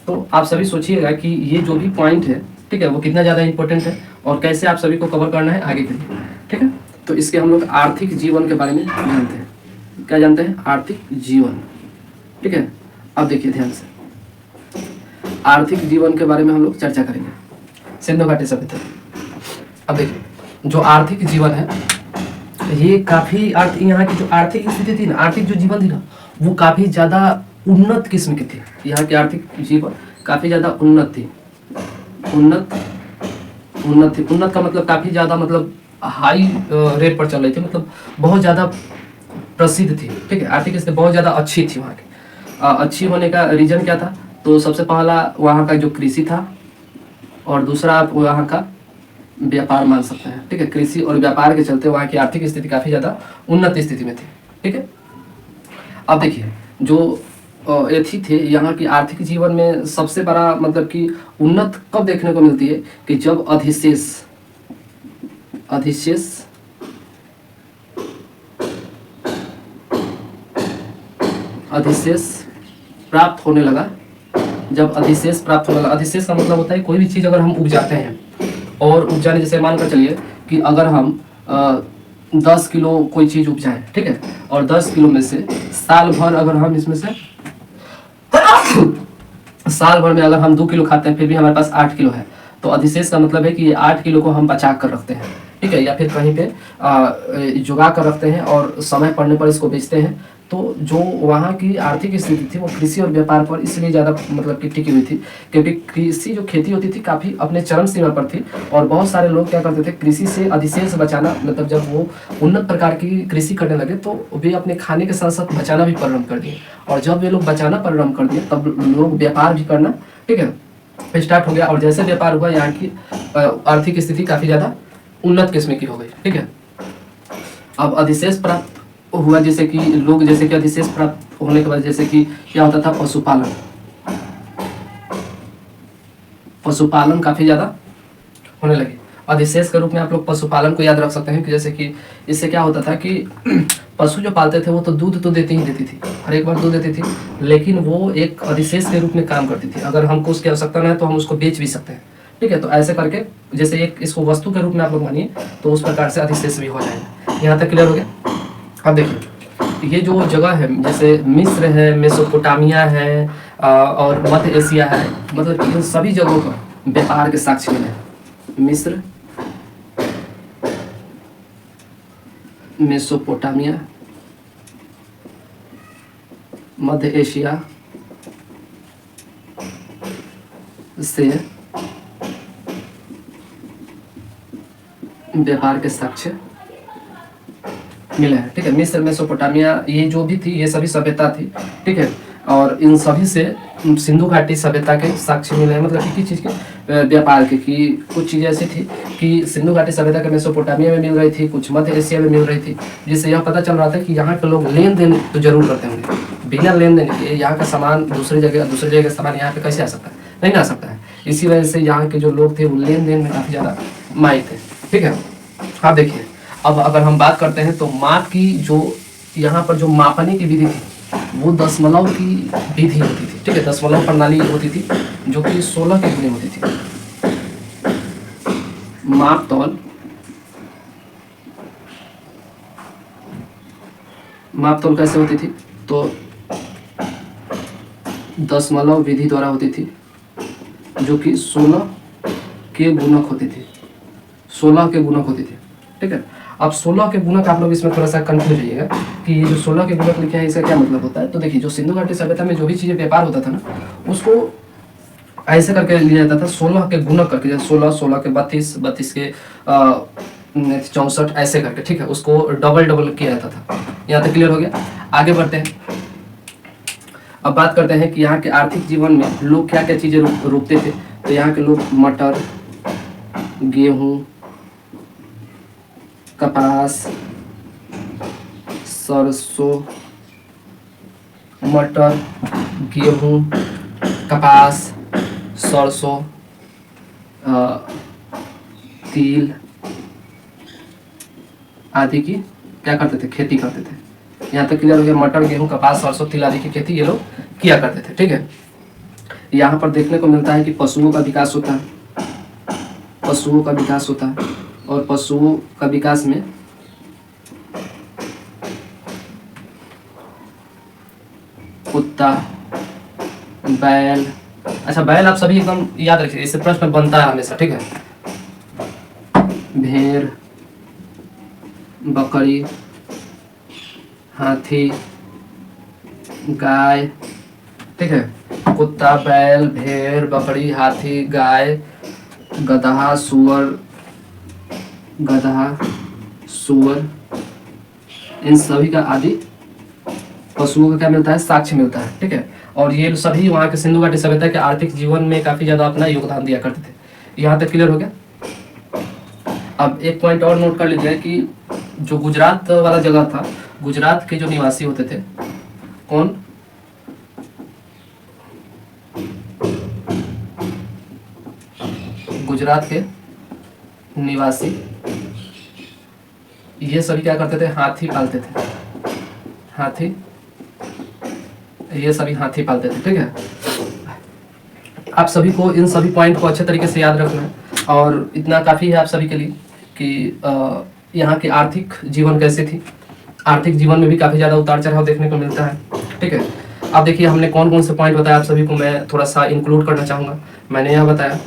तो आप सभी सोचिएगा कि ये जो भी पॉइंट है, ठीक है, वो कितना ज़्यादा इंपॉर्टेंट है और कैसे आप सभी को कवर करना है आगे के लिए। ठीक है, तो इसके हम लोग आर्थिक जीवन के बारे में जानते हैं। क्या जानते हैं? आर्थिक जीवन। ठीक है, अब देखिए ध्यान से, आर्थिक जीवन के बारे में हम लोग चर्चा करेंगे सिंधु घाटी सभ्यता। अब देखिए, जो आर्थिक जीवन है ये काफी यहाँ की जो आर्थिक स्थिति थी ना, आर्थिक जो जीवन थी ना, वो काफी ज्यादा उन्नत किस्म की थी। यहाँ की आर्थिक जीवन काफी ज्यादा उन्नत थी। उन्नत थी। उन्नत का मतलब काफी ज्यादा, मतलब हाई रेट पर चल रही थी, मतलब बहुत ज्यादा प्रसिद्ध थी। ठीक है, आर्थिक स्थिति बहुत ज्यादा अच्छी थी वहाँ की। अच्छी होने का रीजन क्या था? तो सबसे पहला वहाँ का जो कृषि था और दूसरा आप वहाँ का व्यापार मान सकते हैं। ठीक है, कृषि और व्यापार के चलते वहाँ की आर्थिक स्थिति काफी ज्यादा उन्नत स्थिति में थी। ठीक है, अब देखिए जो एथी थे यहाँ की आर्थिक जीवन में सबसे बड़ा मतलब कि उन्नत कब देखने को मिलती है कि जब अधिशेष प्राप्त होने लगा। जब अधिशेष प्राप्त होने लगा, अधिशेष का मतलब होता है कोई भी चीज अगर हम उपजाते हैं और उपजाने, जैसे मानकर चलिए कि अगर हम 10 किलो कोई चीज उपजाएं, ठीक है, और 10 किलो में से साल भर अगर हम इसमें से साल भर में अगर हम 2 किलो खाते हैं फिर भी हमारे पास 8 किलो है, तो अधिशेष का मतलब है कि ये 8 किलो को हम बचा कर रखते हैं। ठीक है, या फिर कहीं पे जुगा कर रखते हैं और समय पड़ने पर इसको बेचते हैं। तो जो वहाँ की आर्थिक स्थिति थी वो कृषि और व्यापार पर इसलिए ज़्यादा मतलब कि टिकी हुई थी क्योंकि कृषि जो खेती होती थी काफ़ी अपने चरम सीमा पर थी और बहुत सारे लोग क्या करते थे, कृषि से अधिशेष बचाना, मतलब जब वो उन्नत प्रकार की कृषि करने लगे तो वे अपने खाने के साथ साथ बचाना भी प्रारंभ कर दिए, और जब वे लोग बचाना प्रारंभ कर दिए तब लोग व्यापार भी करना, ठीक है, स्टार्ट हो गया। और जैसे व्यापार हुआ यहाँ की आर्थिक स्थिति काफ़ी ज़्यादा उन्नत किस्म की हो गई। ठीक है, अब अधिशेष प्राप्त हुआ, जैसे कि लोग, जैसे कि अधिशेष प्राप्त होने के बाद जैसे कि क्या होता था, पशुपालन काफी ज्यादा होने लगे। अधिशेष के रूप में आप लोग पशुपालन को याद रख सकते हैं कि जैसे कि इससे क्या होता था कि पशु जो पालते थे वो तो दूध तो देती थी, हर एक बार दूध देती थी, लेकिन वो एक अधिशेष के रूप में काम करती थी। अगर हमको उसकी आवश्यकता न है तो हम उसको बेच भी सकते हैं। ठीक है, तो ऐसे करके जैसे एक इसको वस्तु के रूप में आप लोग मानिए तो उस प्रकार से अधिशेष भी हो जाएगा। यहाँ तक क्लियर हो गया? अब देखिए ये जो जगह है जैसे मिस्र है, मेसोपोटामिया है और मध्य एशिया है, मतलब इन सभी जगहों पर व्यापार के साक्ष्य मिले हैं। मिस्र, मेसोपोटामिया, मध्य एशिया से व्यापार के साक्ष्य मिले हैं। ठीक है, मिस्र, मेसोपोटामिया ये जो भी थी ये सभी सभ्यता थी। ठीक है, और इन सभी से सिंधु घाटी सभ्यता के साक्ष्य मिले हैं, मतलब किस चीज़ के, व्यापार के। कि कुछ चीज़ें ऐसी थी कि सिंधु घाटी सभ्यता के मेसोपोटामिया में मिल रही थी, कुछ मध्य एशिया में मिल रही थी, जिससे यह पता चल रहा था कि यहाँ के लोग लेन देन तो जरूर करते होंगे। बिना लेन देन के यहाँ का सामान दूसरी जगह का सामान यहाँ पे कैसे आ सकता है? नहीं आ सकता है। इसी वजह से यहाँ के जो लोग थे वो लेन देन में काफ़ी ज़्यादा माहिर थे। ठीक है, आप देखिए अब अगर हम बात करते हैं तो माप की जो यहाँ पर जो मापने की विधि थी वो दशमलव की विधि होती थी। ठीक है, दशमलव प्रणाली होती थी जो कि 16 के गुने होती थी। माप तौल कैसे होती थी? तो दशमलव विधि द्वारा होती थी जो कि 16 के गुणक होती थी। 16 के गुणक होती थी। ठीक है, अब 16 के गुणक आप लोग इसमें थोड़ा सा कंफ्यूज रहिएगा कि ये जो 16 के गुणक लिखे हैं इसका क्या मतलब होता है। तो देखिए जो सिंधु घाटी सभ्यता में जो भी चीजें व्यापार होता था ना उसको ऐसे करके लिया जाता था 16 के गुणक करके, जैसे 16 के 32 के 64 ऐसे करके। ठीक है, उसको डबल किया जाता था। यहाँ तक क्लियर हो गया? आगे बढ़ते हैं। अब बात करते हैं कि यहाँ के आर्थिक जीवन में लोग क्या क्या चीज़ें रोपते थे। तो यहाँ के लोग मटर, गेहूँ, कपास, सरसों, मटर, गेहूँ, कपास, सरसों, तिल आदि की क्या करते थे, खेती करते थे। यहाँ तक क्लियर हो गया। मटर, गेहूँ, कपास, सरसों, तिल आदि की खेती ये लोग किया करते थे। ठीक है। यहाँ पर देखने को मिलता है कि पशुओं का विकास होता है, पशुओं का विकास होता है, और पशुओं का विकास में कुत्ता, बैल, अच्छा बैल आप सभी एकदम याद रखिए, इससे प्रश्न बनता है हमेशा। ठीक है। भेड़, बकरी, हाथी, गाय। ठीक है। कुत्ता, बैल, भेड़, बकरी, हाथी, गाय, गधा, सुअर, इन सभी का आदि पशुओं का क्या मिलता है, साक्ष्य मिलता है। ठीक है। और ये सभी वहाँ के सिंधु घाटी सभ्यता के आर्थिक जीवन में काफी ज्यादा अपना योगदान दिया करते थे। यहाँ तक क्लियर हो गया। अब एक पॉइंट और नोट कर लीजिए कि जो गुजरात वाला जगह था, गुजरात के जो निवासी होते थे, कौन, गुजरात के निवासी, ये सभी क्या करते थे, हाथी पालते थे। हाथी, ये सभी हाथी पालते थे। ठीक है। आप सभी को इन सभी पॉइंट को अच्छे तरीके से याद रखना है, और इतना काफ़ी है आप सभी के लिए कि यहाँ की आर्थिक जीवन कैसे थी। आर्थिक जीवन में भी काफ़ी ज़्यादा उतार चढ़ाव देखने को मिलता है। ठीक है। अब देखिए हमने कौन कौन से पॉइंट बताया, आप सभी को मैं थोड़ा सा इंक्लूड करना चाहूँगा। मैंने यह बताया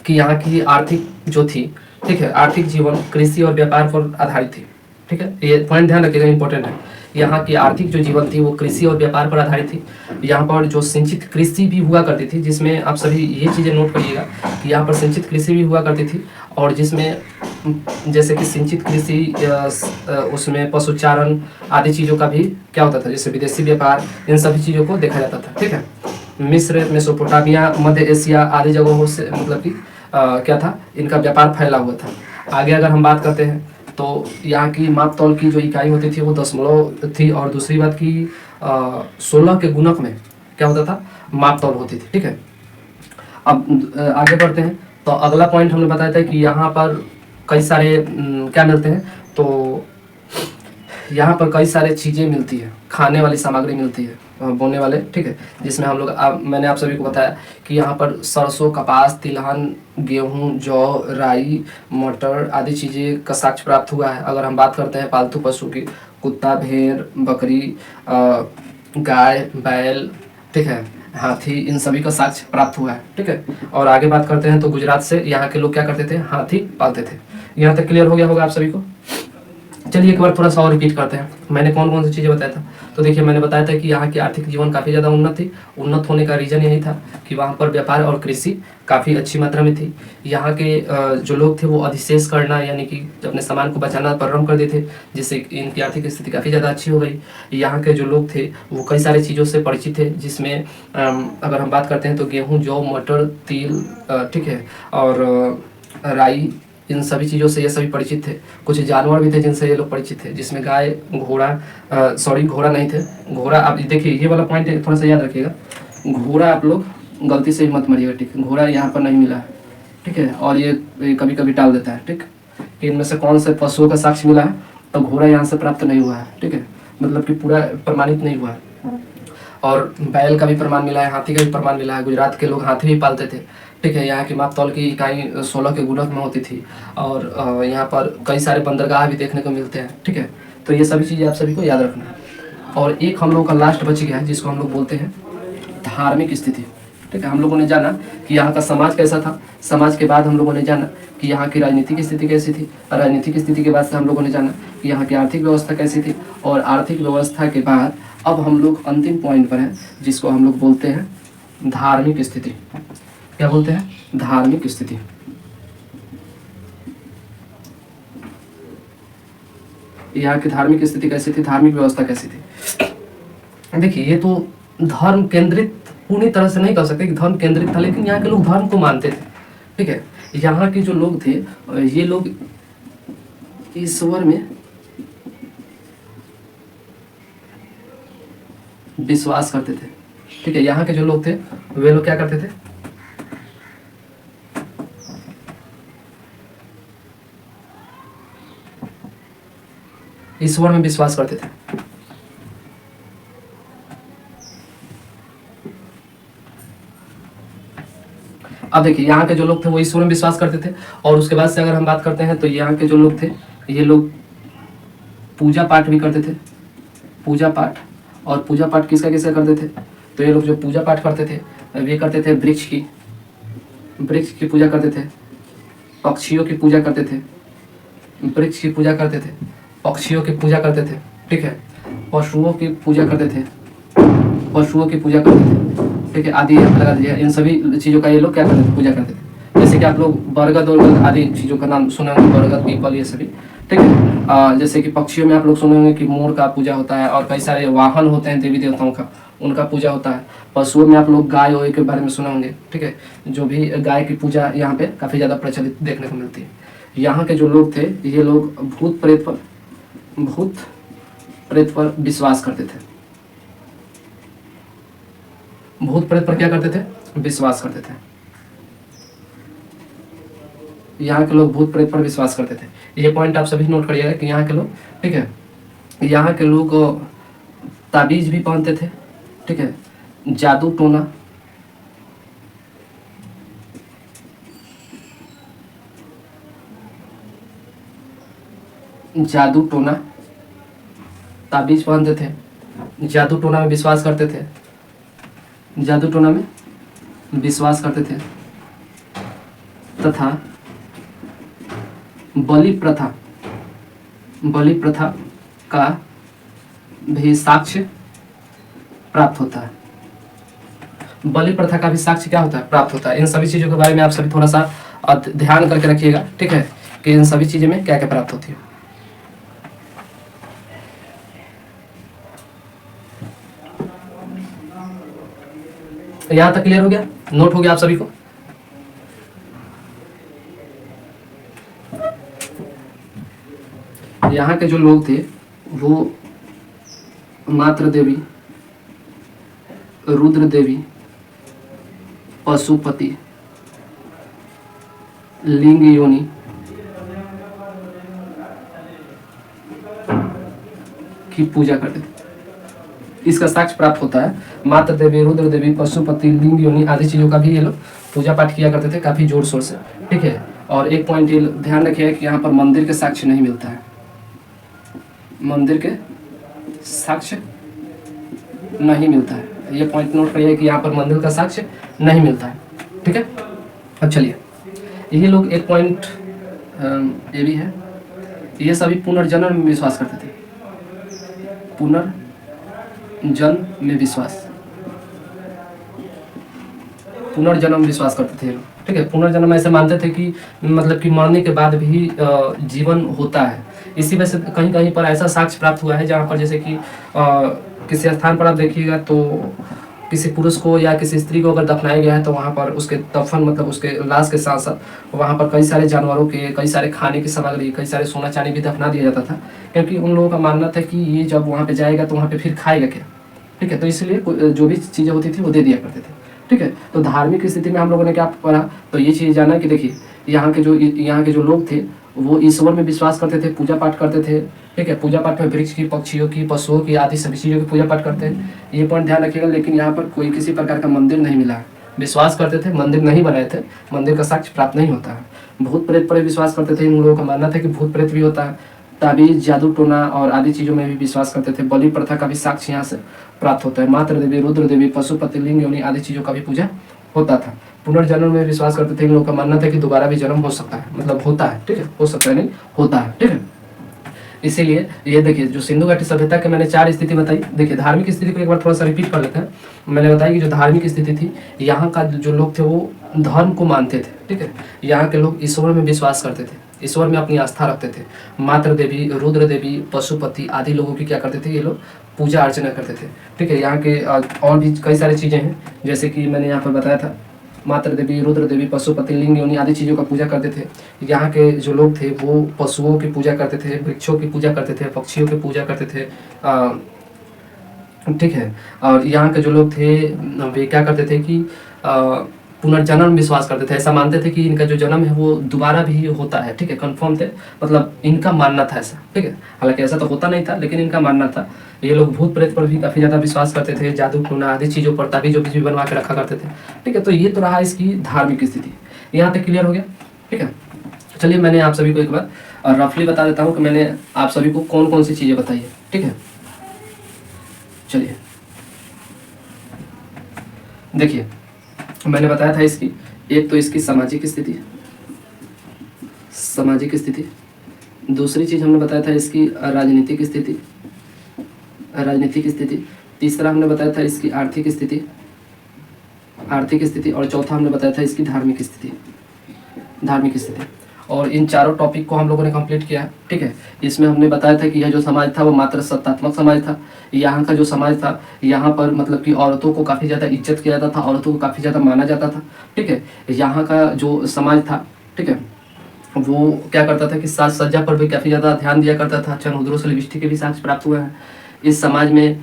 कि यहाँ की आर्थिक जो थी, ठीक है, आर्थिक जीवन कृषि और व्यापार पर आधारित थी। ठीक है। ये पॉइंट ध्यान रखिएगा, इंपॉर्टेंट है। यहाँ की आर्थिक जो जीवन थी वो कृषि और व्यापार पर आधारित थी। यहाँ पर जो सिंचित कृषि भी हुआ करती थी, जिसमें आप सभी ये चीज़ें नोट करिएगा कि यहाँ पर सिंचित कृषि भी हुआ करती थी, और जिसमें जैसे कि सिंचित कृषि उसमें पशुचारण आदि चीज़ों का भी क्या होता था, जैसे विदेशी व्यापार, इन सभी चीज़ों को देखा जाता था। ठीक है। मिस्र, मेसोपोटामिया, मध्य एशिया आदि जगहों से मतलब कि क्या था, इनका व्यापार फैला हुआ था। आगे अगर हम बात करते हैं तो यहाँ की माप तौल की जो इकाई होती थी वो दशमलव थी, और दूसरी बात की 16 के गुणक में क्या होता था, माप तौल होती थी। ठीक है। अब आगे बढ़ते हैं तो अगला पॉइंट हमने बताया था कि यहाँ पर कई सारे क्या मिलते हैं, तो यहाँ पर कई सारे चीज़ें मिलती है, खाने वाली सामग्री मिलती है, बोने वाले। ठीक है। जिसमें हम लोग मैंने आप सभी को बताया कि यहाँ पर सरसों, कपास, तिलहन, गेहूँ, जौ, राई, मटर आदि चीज़ें का साक्ष्य प्राप्त हुआ है। अगर हम बात करते हैं पालतू पशु की, कुत्ता, भेड़, बकरी, गाय, बैल, ठीक है, हाथी, इन सभी का साक्ष्य प्राप्त हुआ है। ठीक है। और आगे बात करते हैं तो गुजरात से यहाँ के लोग क्या करते थे, हाथी पालते थे। यहाँ तक क्लियर हो गया होगा आप सभी को। चलिए एक बार थोड़ा सा और रिपीट करते हैं, मैंने कौन कौन सी चीज़ें बताया था। तो देखिए मैंने बताया था कि यहाँ की आर्थिक जीवन काफ़ी ज़्यादा उन्नत थी। उन्नत होने का रीज़न यही था कि वहाँ पर व्यापार और कृषि काफ़ी अच्छी मात्रा में थी। यहाँ के जो लोग थे वो अधिशेष करना यानी कि अपने सामान को बचाना प्रारंभ कर देते थे, जिससे इनकी आर्थिक स्थिति काफ़ी ज़्यादा अच्छी हो गई। यहाँ के जो लोग थे वो कई सारी चीज़ों से परिचित थे, जिसमें अगर हम बात करते हैं तो गेहूँ, जौ, मटर, तिल, ठीक है, और राई, इन सभी चीज़ों से ये सभी परिचित थे। कुछ जानवर भी थे जिनसे ये लोग परिचित थे, जिसमें गाय, घोड़ा, सॉरी घोड़ा नहीं थे, घोड़ा आप देखिए ये वाला पॉइंट थोड़ा सा याद रखिएगा। घोड़ा आप लोग गलती से ही मत मरिएगा। ठीक है। घोड़ा यहाँ पर नहीं मिला है। ठीक है। और ये कभी कभी टाल देता है। ठीक, कि इनमें से कौन से पशुओं का साक्ष्य मिला है, तो घोड़ा यहाँ से प्राप्त नहीं हुआ है। ठीक है। मतलब कि पूरा प्रमाणित नहीं हुआ है। और बैल का भी प्रमाण मिला है, हाथी का भी प्रमाण मिला है। गुजरात के लोग हाथी भी पालते थे। ठीक है। यहाँ की माप तौल की इकाई 16 के गुणक में होती थी, और यहाँ पर कई सारे बंदरगाह भी देखने को मिलते हैं। ठीक है। तो ये सभी चीज़ें आप सभी को याद रखना है। और एक हम लोग का लास्ट बच गया है, जिसको हम लोग बोलते हैं धार्मिक स्थिति। ठीक है। हम लोगों ने जाना कि यहाँ का समाज कैसा था, समाज के बाद हम लोगों ने जाना कि यहाँ की राजनीतिक स्थिति कैसी थी, राजनीतिक स्थिति के बाद से हम लोगों ने जाना कि यहाँ की आर्थिक व्यवस्था कैसी थी, और आर्थिक व्यवस्था के बाद अब हम लोग अंतिम पॉइंट पर हैं, जिसको हम लोग बोलते हैं धार्मिक स्थिति। क्या बोलते हैं, धार्मिक स्थिति। यहाँ की धार्मिक स्थिति कैसी थी, धार्मिक व्यवस्था कैसी थी। देखिए ये तो धर्म केंद्रित पूरी तरह से नहीं कह सकते कि धर्म केंद्रित था, लेकिन यहाँ के लोग धर्म को मानते थे। ठीक है, यहाँ के जो लोग थे ये लोग ईश्वर में विश्वास करते थे। ठीक है, यहाँ के जो लोग थे वे लोग क्या करते थे, ईश्वर में विश्वास करते थे। अब देखिए यहाँ के जो लोग थे वो ईश्वर में विश्वास करते थे, और उसके बाद से अगर हम बात करते हैं तो यहाँ के जो लोग थे ये लोग पूजा पाठ भी करते थे। पूजा पाठ, और पूजा पाठ किसका किसका करते थे, तो ये लोग जो पूजा पाठ करते थे वे करते थे वृक्ष की पूजा करते थे, पक्षियों की पूजा करते थे, वृक्ष की पूजा करते थे, पक्षियों की पूजा करते थे। ठीक है, पशुओं की पूजा करते थे, ठीक है, आदि लगा दीजिए। इन सभी चीज़ों का ये लोग क्या करते थे, पूजा करते थे। जैसे कि आप लोग बरगद और आदि चीज़ों का नाम सुने होंगे, बरगद, पीपल, ये सभी। ठीक है, जैसे कि पक्षियों में आप लोग सुने होंगे कि मोर का पूजा होता है, और कई सारे वाहन होते हैं देवी देवताओं का, उनका पूजा होता है। पशुओं में आप लोग गाय वाय के बारे में सुने होंगे। ठीक है, जो भी गाय की पूजा यहाँ पे काफ़ी ज़्यादा प्रचलित देखने को मिलती है। यहाँ के जो लोग थे ये लोग भूत प्रेत पर विश्वास करते थे। भूत प्रेत पर क्या करते थे, विश्वास करते थे। यहाँ के लोग भूत प्रेत पर विश्वास करते थे। ये पॉइंट आप सभी नोट करिएगा कि यहाँ के लोग, ठीक है, यहाँ के लोग ताबीज भी पहनते थे। ठीक है, जादू टोना, ताबीज पहनते थे, जादू टोना में विश्वास करते थे, तथा बलि प्रथा का भी साक्ष्य प्राप्त होता है। बलि प्रथा का भी साक्ष्य क्या होता है, प्राप्त होता है। इन सभी चीज़ों के बारे में आप सभी थोड़ा सा ध्यान करके रखिएगा। ठीक है, कि इन सभी चीज़ों में क्या क्या प्राप्त होती है। यहाँ तक क्लियर हो गया, नोट हो गया आप सभी को। यहाँ के जो लोग थे वो मात्र देवी, रुद्र देवी, पशुपति, लिंग योनि, की पूजा करते थे। इसका साक्ष्य प्राप्त होता है। मात्र देवी, रुद्र देवी, पशुपति, लिंग योनि आदि चीजों का भी ये लोग पूजा पाठ किया करते थे काफी जोर शोर से। ठीक है, और एक पॉइंट ये ध्यान रखिए कि यहाँ पर मंदिर के साक्ष्य नहीं मिलता है, मंदिर के साक्ष्य नहीं मिलता है। ये पॉइंट नोट करिए कि यहाँ पर मंदिर का साक्ष्य नहीं मिलता है। ठीक है, अब चलिए ये लोग एक पॉइंट ये भी है, ये सभी पुनर्जन्म में विश्वास करते थे। पुनर्जन्म में विश्वास करते थे लोग। ठीक है, पुनर्जन्म ऐसे मानते थे कि मतलब कि मरने के बाद भी जीवन होता है। इसी वजह से कहीं कहीं पर ऐसा साक्ष्य प्राप्त हुआ है जहाँ पर जैसे कि किसी स्थान पर आप देखिएगा तो किसी पुरुष को या किसी स्त्री को अगर दफनाया गया है तो वहाँ पर उसके दफन मतलब उसके लाश के साथ साथ वहाँ पर कई सारे जानवरों के, कई सारे खाने की सामग्री, कई सारे सोना चांदी भी दफना दिया जाता था, क्योंकि उन लोगों का मानना था कि ये जब वहाँ पे जाएगा तो वहाँ पे फिर खाएगा क्या। ठीक है, तो इसलिए जो भी चीज़ें होती थी वो दे दिया करते थे। ठीक है, तो धार्मिक स्थिति में हम लोगों ने क्या पढ़ा, तो ये चीज़ जाना कि देखिए यहाँ के जो लोग थे वो ईश्वर में विश्वास करते थे, पूजा पाठ करते थे। ठीक है, पूजा पाठ में वृक्ष की, पक्षियों की, पशुओं की आदि सभी चीज़ों की पूजा पाठ करते हैं, ये पॉइंट ध्यान रखिएगा। लेकिन यहाँ पर कोई किसी प्रकार का मंदिर नहीं मिला है। विश्वास करते थे, मंदिर नहीं बनाए थे, मंदिर का साक्ष्य प्राप्त नहीं होता है। भूत प्रेत पर विश्वास करते थे, इन लोगों का मानना था कि भूत प्रेत भी होता है। ताबीज, जादू टोना और आदि चीज़ों में भी विश्वास करते थे। बलि प्रथा का भी साक्ष्य यहाँ से प्राप्त होता है। मात्र देवी, रुद्र देवी, पशुपति, लिंग योनि आदि चीज़ों का भी पूजा होता था। पुनर्जन्म में विश्वास करते थे। इन लोगों का मानना था कि दोबारा भी जन्म हो सकता है, मतलब होता है। ठीक है, हो सकता है नहीं, होता है। ठीक है, इसीलिए ये देखिए जो सिंधु घाटी सभ्यता के मैंने 4 स्थिति बताई। देखिए धार्मिक स्थिति को एक बार थोड़ा सा रिपीट कर लेते हैं। मैंने बताया कि जो धार्मिक स्थिति थी, यहाँ का जो लोग थे वो धर्म को मानते थे। ठीक है, यहाँ के लोग ईश्वर में विश्वास करते थे। ईश्वर में अपनी आस्था रखते थे। मात्र देवी, रुद्र देवी, पशुपति आदि लोगों की क्या करते थे ये लोग, पूजा अर्चना करते थे। ठीक है, यहाँ के और भी कई सारी चीज़ें हैं, जैसे कि मैंने यहाँ पर बताया था, मात्र देवी, रुद्र देवी, पशुपति, लिंग योनि आदि चीज़ों का पूजा करते थे। यहाँ के जो लोग थे वो पशुओं की पूजा करते थे, वृक्षों की पूजा करते थे, पक्षियों की पूजा करते थे। ठीक है, और यहाँ के जो लोग थे वे क्या करते थे कि पुनर्जन्म विश्वास करते थे। ऐसा मानते थे कि इनका जो जन्म है वो दोबारा भी होता है। ठीक है, कंफर्म थे, मतलब इनका मानना था ऐसा। ठीक है, हालांकि ऐसा तो होता नहीं था, लेकिन इनका मानना था। ये लोग भूत प्रेत पर भी काफ़ी ज़्यादा विश्वास करते थे, जादू टोना आदि चीज़ों पर ताबीज़ भी बनवा के रखा करते थे। ठीक है, तो ये तो रहा इसकी धार्मिक स्थिति। यहाँ तक क्लियर हो गया। ठीक है, चलिए मैंने आप सभी को एक बार रफली बता देता हूँ कि मैंने आप सभी को कौन कौन सी चीज़ें बताई है। ठीक है, चलिए देखिए, मैंने बताया था इसकी, एक तो इसकी सामाजिक स्थिति, दूसरी चीज हमने बताया था इसकी राजनीतिक स्थिति, तीसरा हमने बताया था इसकी आर्थिक स्थिति, और चौथा हमने बताया था इसकी धार्मिक स्थिति। और इन चारों टॉपिक को हम लोगों ने कंप्लीट किया। ठीक है, इसमें हमने बताया था कि यह जो समाज था वो मात्र सत्तात्मक समाज था। यहाँ का जो समाज था, यहाँ पर मतलब कि औरतों को काफ़ी ज़्यादा इज्जत किया जाता था, औरतों को काफ़ी ज़्यादा माना जाता था। ठीक है, यहाँ का जो समाज था, ठीक है, वो क्या करता था कि साज सज्जा पर भी काफ़ी ज़्यादा ध्यान दिया करता था। चंद्रों से लिपस्टिक के भी साक्ष्य प्राप्त हुए हैं। इस समाज में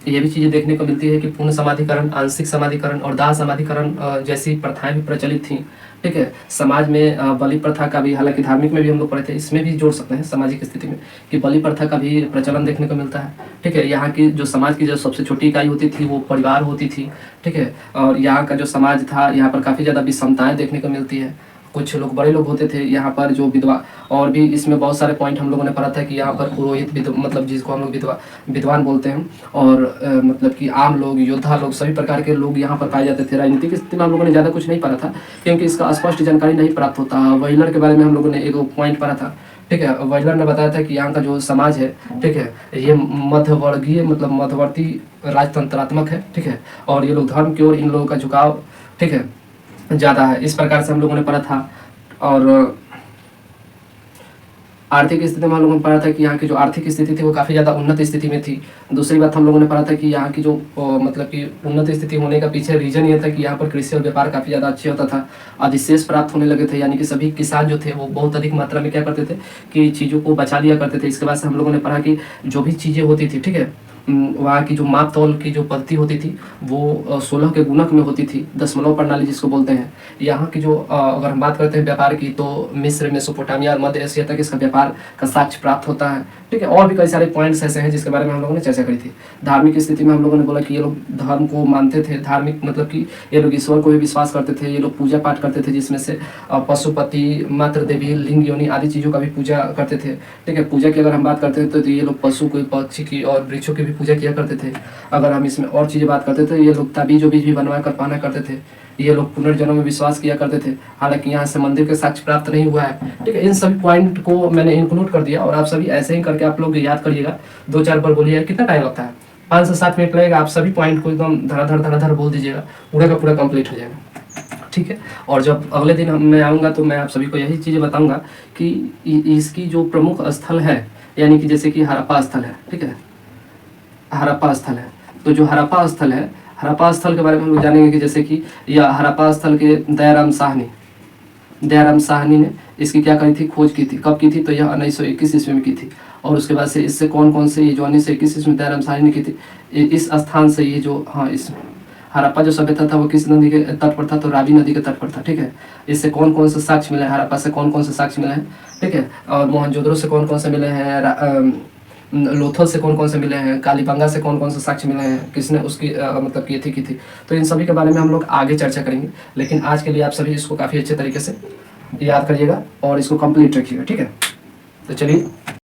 ये भी चीज़ें देखने को मिलती है कि पूर्ण समाधिकरण, आंशिक समाधिकरण और दाह समाधिकरण जैसी प्रथाएं भी प्रचलित थीं। ठीक है, समाज में बलि प्रथा का भी, हालांकि धार्मिक में भी हम लोग पढ़े थे, इसमें भी जोड़ सकते हैं सामाजिक स्थिति में कि बलि प्रथा का भी प्रचलन देखने को मिलता है। ठीक है, यहाँ की जो समाज की जो सबसे छोटी इकाई होती थी वो परिवार होती थी। ठीक है, और यहाँ का जो समाज था, यहाँ पर काफ़ी ज़्यादा विषमताएँ देखने को मिलती है। कुछ लोग बड़े लोग होते थे, यहाँ पर जो विधवा, और भी इसमें बहुत सारे पॉइंट हम लोगों ने पढ़ा था कि यहाँ पर पुरोहित मतलब जिसको हम लोग विद्वान बोलते हैं, और मतलब कि आम लोग, योद्धा लोग, सभी प्रकार के लोग यहाँ पर पाए जाते थे। राजनीतिक स्थिति में हम लोगों ने ज़्यादा कुछ नहीं पढ़ा था क्योंकि इसका स्पष्ट जानकारी नहीं प्राप्त होता। व्हीलर के बारे में हम लोगों ने एक पॉइंट पढ़ा था। ठीक है, व्हीलर ने बताया था कि यहाँ का जो समाज है, ठीक है, ये मध्यवर्गीय मतलब मध्यवर्ती राजतंत्रात्मक है। ठीक है, और ये लोग धर्म की ओर इन लोगों का झुकाव, ठीक है, ज़्यादा है। इस प्रकार से हम लोगों ने पढ़ा था। और आर्थिक स्थिति में हम लोगों ने पढ़ा था कि यहाँ की जो आर्थिक स्थिति थी वो काफ़ी ज़्यादा उन्नत स्थिति में थी। दूसरी बात हम लोगों ने पढ़ा था कि यहाँ की जो मतलब कि उन्नत स्थिति होने का पीछे रीजन ये था कि यहाँ पर कृषि और व्यापार काफ़ी ज़्यादा अच्छे होता था, अधिशेष प्राप्त होने लगे थे। यानी कि सभी किसान जो थे वो बहुत अधिक मात्रा में क्या करते थे कि चीज़ों को बचा लिया करते थे। इसके बाद से हम लोगों ने पढ़ा कि जो भी चीज़ें होती थी, ठीक है, वहाँ की जो माप तौल की जो पद्धति होती थी वो 16 के गुणक में होती थी, दशमलव प्रणाली जिसको बोलते हैं। यहाँ की जो अगर हम बात करते हैं व्यापार की, तो मिस्र, मेसोपोटामिया और मध्य एशिया तक इसका व्यापार का साक्ष्य प्राप्त होता है। ठीक है, और भी कई सारे पॉइंट्स ऐसे हैं जिसके बारे में हम लोगों ने चर्चा करी थी। धार्मिक स्थिति में हम लोगों ने बोला कि ये लोग धर्म को मानते थे, धार्मिक मतलब कि ये लोग ईश्वर को भी विश्वास करते थे, ये लोग पूजा पाठ करते थे, जिसमें से पशुपति, मातृ देवी, लिंग योनि आदि चीज़ों का भी पूजा करते थे। ठीक है, पूजा की अगर हम बात करते हैं तो ये लोग पशु की, पक्षी की और वृक्षों की भी पूजा किया करते थे। अगर हम इसमें और चीज़ें बात करते थे, ये लोग ताबीज़ भी बनवा कर पाना करते थे। ये लोग पुनर्जन्म में विश्वास किया करते थे, हालांकि यहाँ से मंदिर के साक्ष्य प्राप्त नहीं हुआ है। ठीक है, इन सभी पॉइंट को मैंने इंक्लूड कर दिया और आप सभी ऐसे ही करके आप लोग याद करिएगा। 2-4 बार बोलिए। कितना टाइम लगता है? 5 से 7 मिनट लगेगा। आप सभी पॉइंट को एकदम धड़ाधड़ बोल दीजिएगा, पूरा का पूरा कंप्लीट हो जाएगा। ठीक है, और जब अगले दिन मैं आऊँगा तो मैं आप सभी को यही चीज़ें बताऊँगा कि इसकी जो प्रमुख स्थल है, यानी कि जैसे कि हड़प्पा स्थल है। ठीक है, हड़प्पा स्थल है, तो जो हड़प्पा स्थल है, हड़प्पा स्थल के बारे में हम लोग जानेंगे कि जैसे कि यह हड़प्पा स्थल के दयाराम साहनी ने इसकी क्या करी थी, खोज की थी। कब की थी? तो यह 1921 ईस्वी में की थी। और उसके बाद से इससे कौन कौन से, ये जो 1921 ईस्वी में दयाराम साहनी ने की थी, इस स्थान से ये जो इस हड़प्पा जो सभ्यता था वो किस नदी के तट पर था? तो रावी नदी के तट पर था। ठीक है, इससे कौन कौन से साक्ष्य मिले हैं, हड़प्पा से कौन कौन से साक्ष्य मिले हैं? ठीक है, और मोहनजोदड़ो से कौन कौन से मिले हैं, लोथल से कौन कौन से मिले हैं, कालीबंगा से कौन कौन से साक्ष्य मिले हैं, किसने उसकी मतलब की थी। तो इन सभी के बारे में हम लोग आगे चर्चा करेंगे, लेकिन आज के लिए आप सभी इसको काफ़ी अच्छे तरीके से याद करिएगा और इसको कंप्लीट रखिएगा। ठीक है, तो चलिए।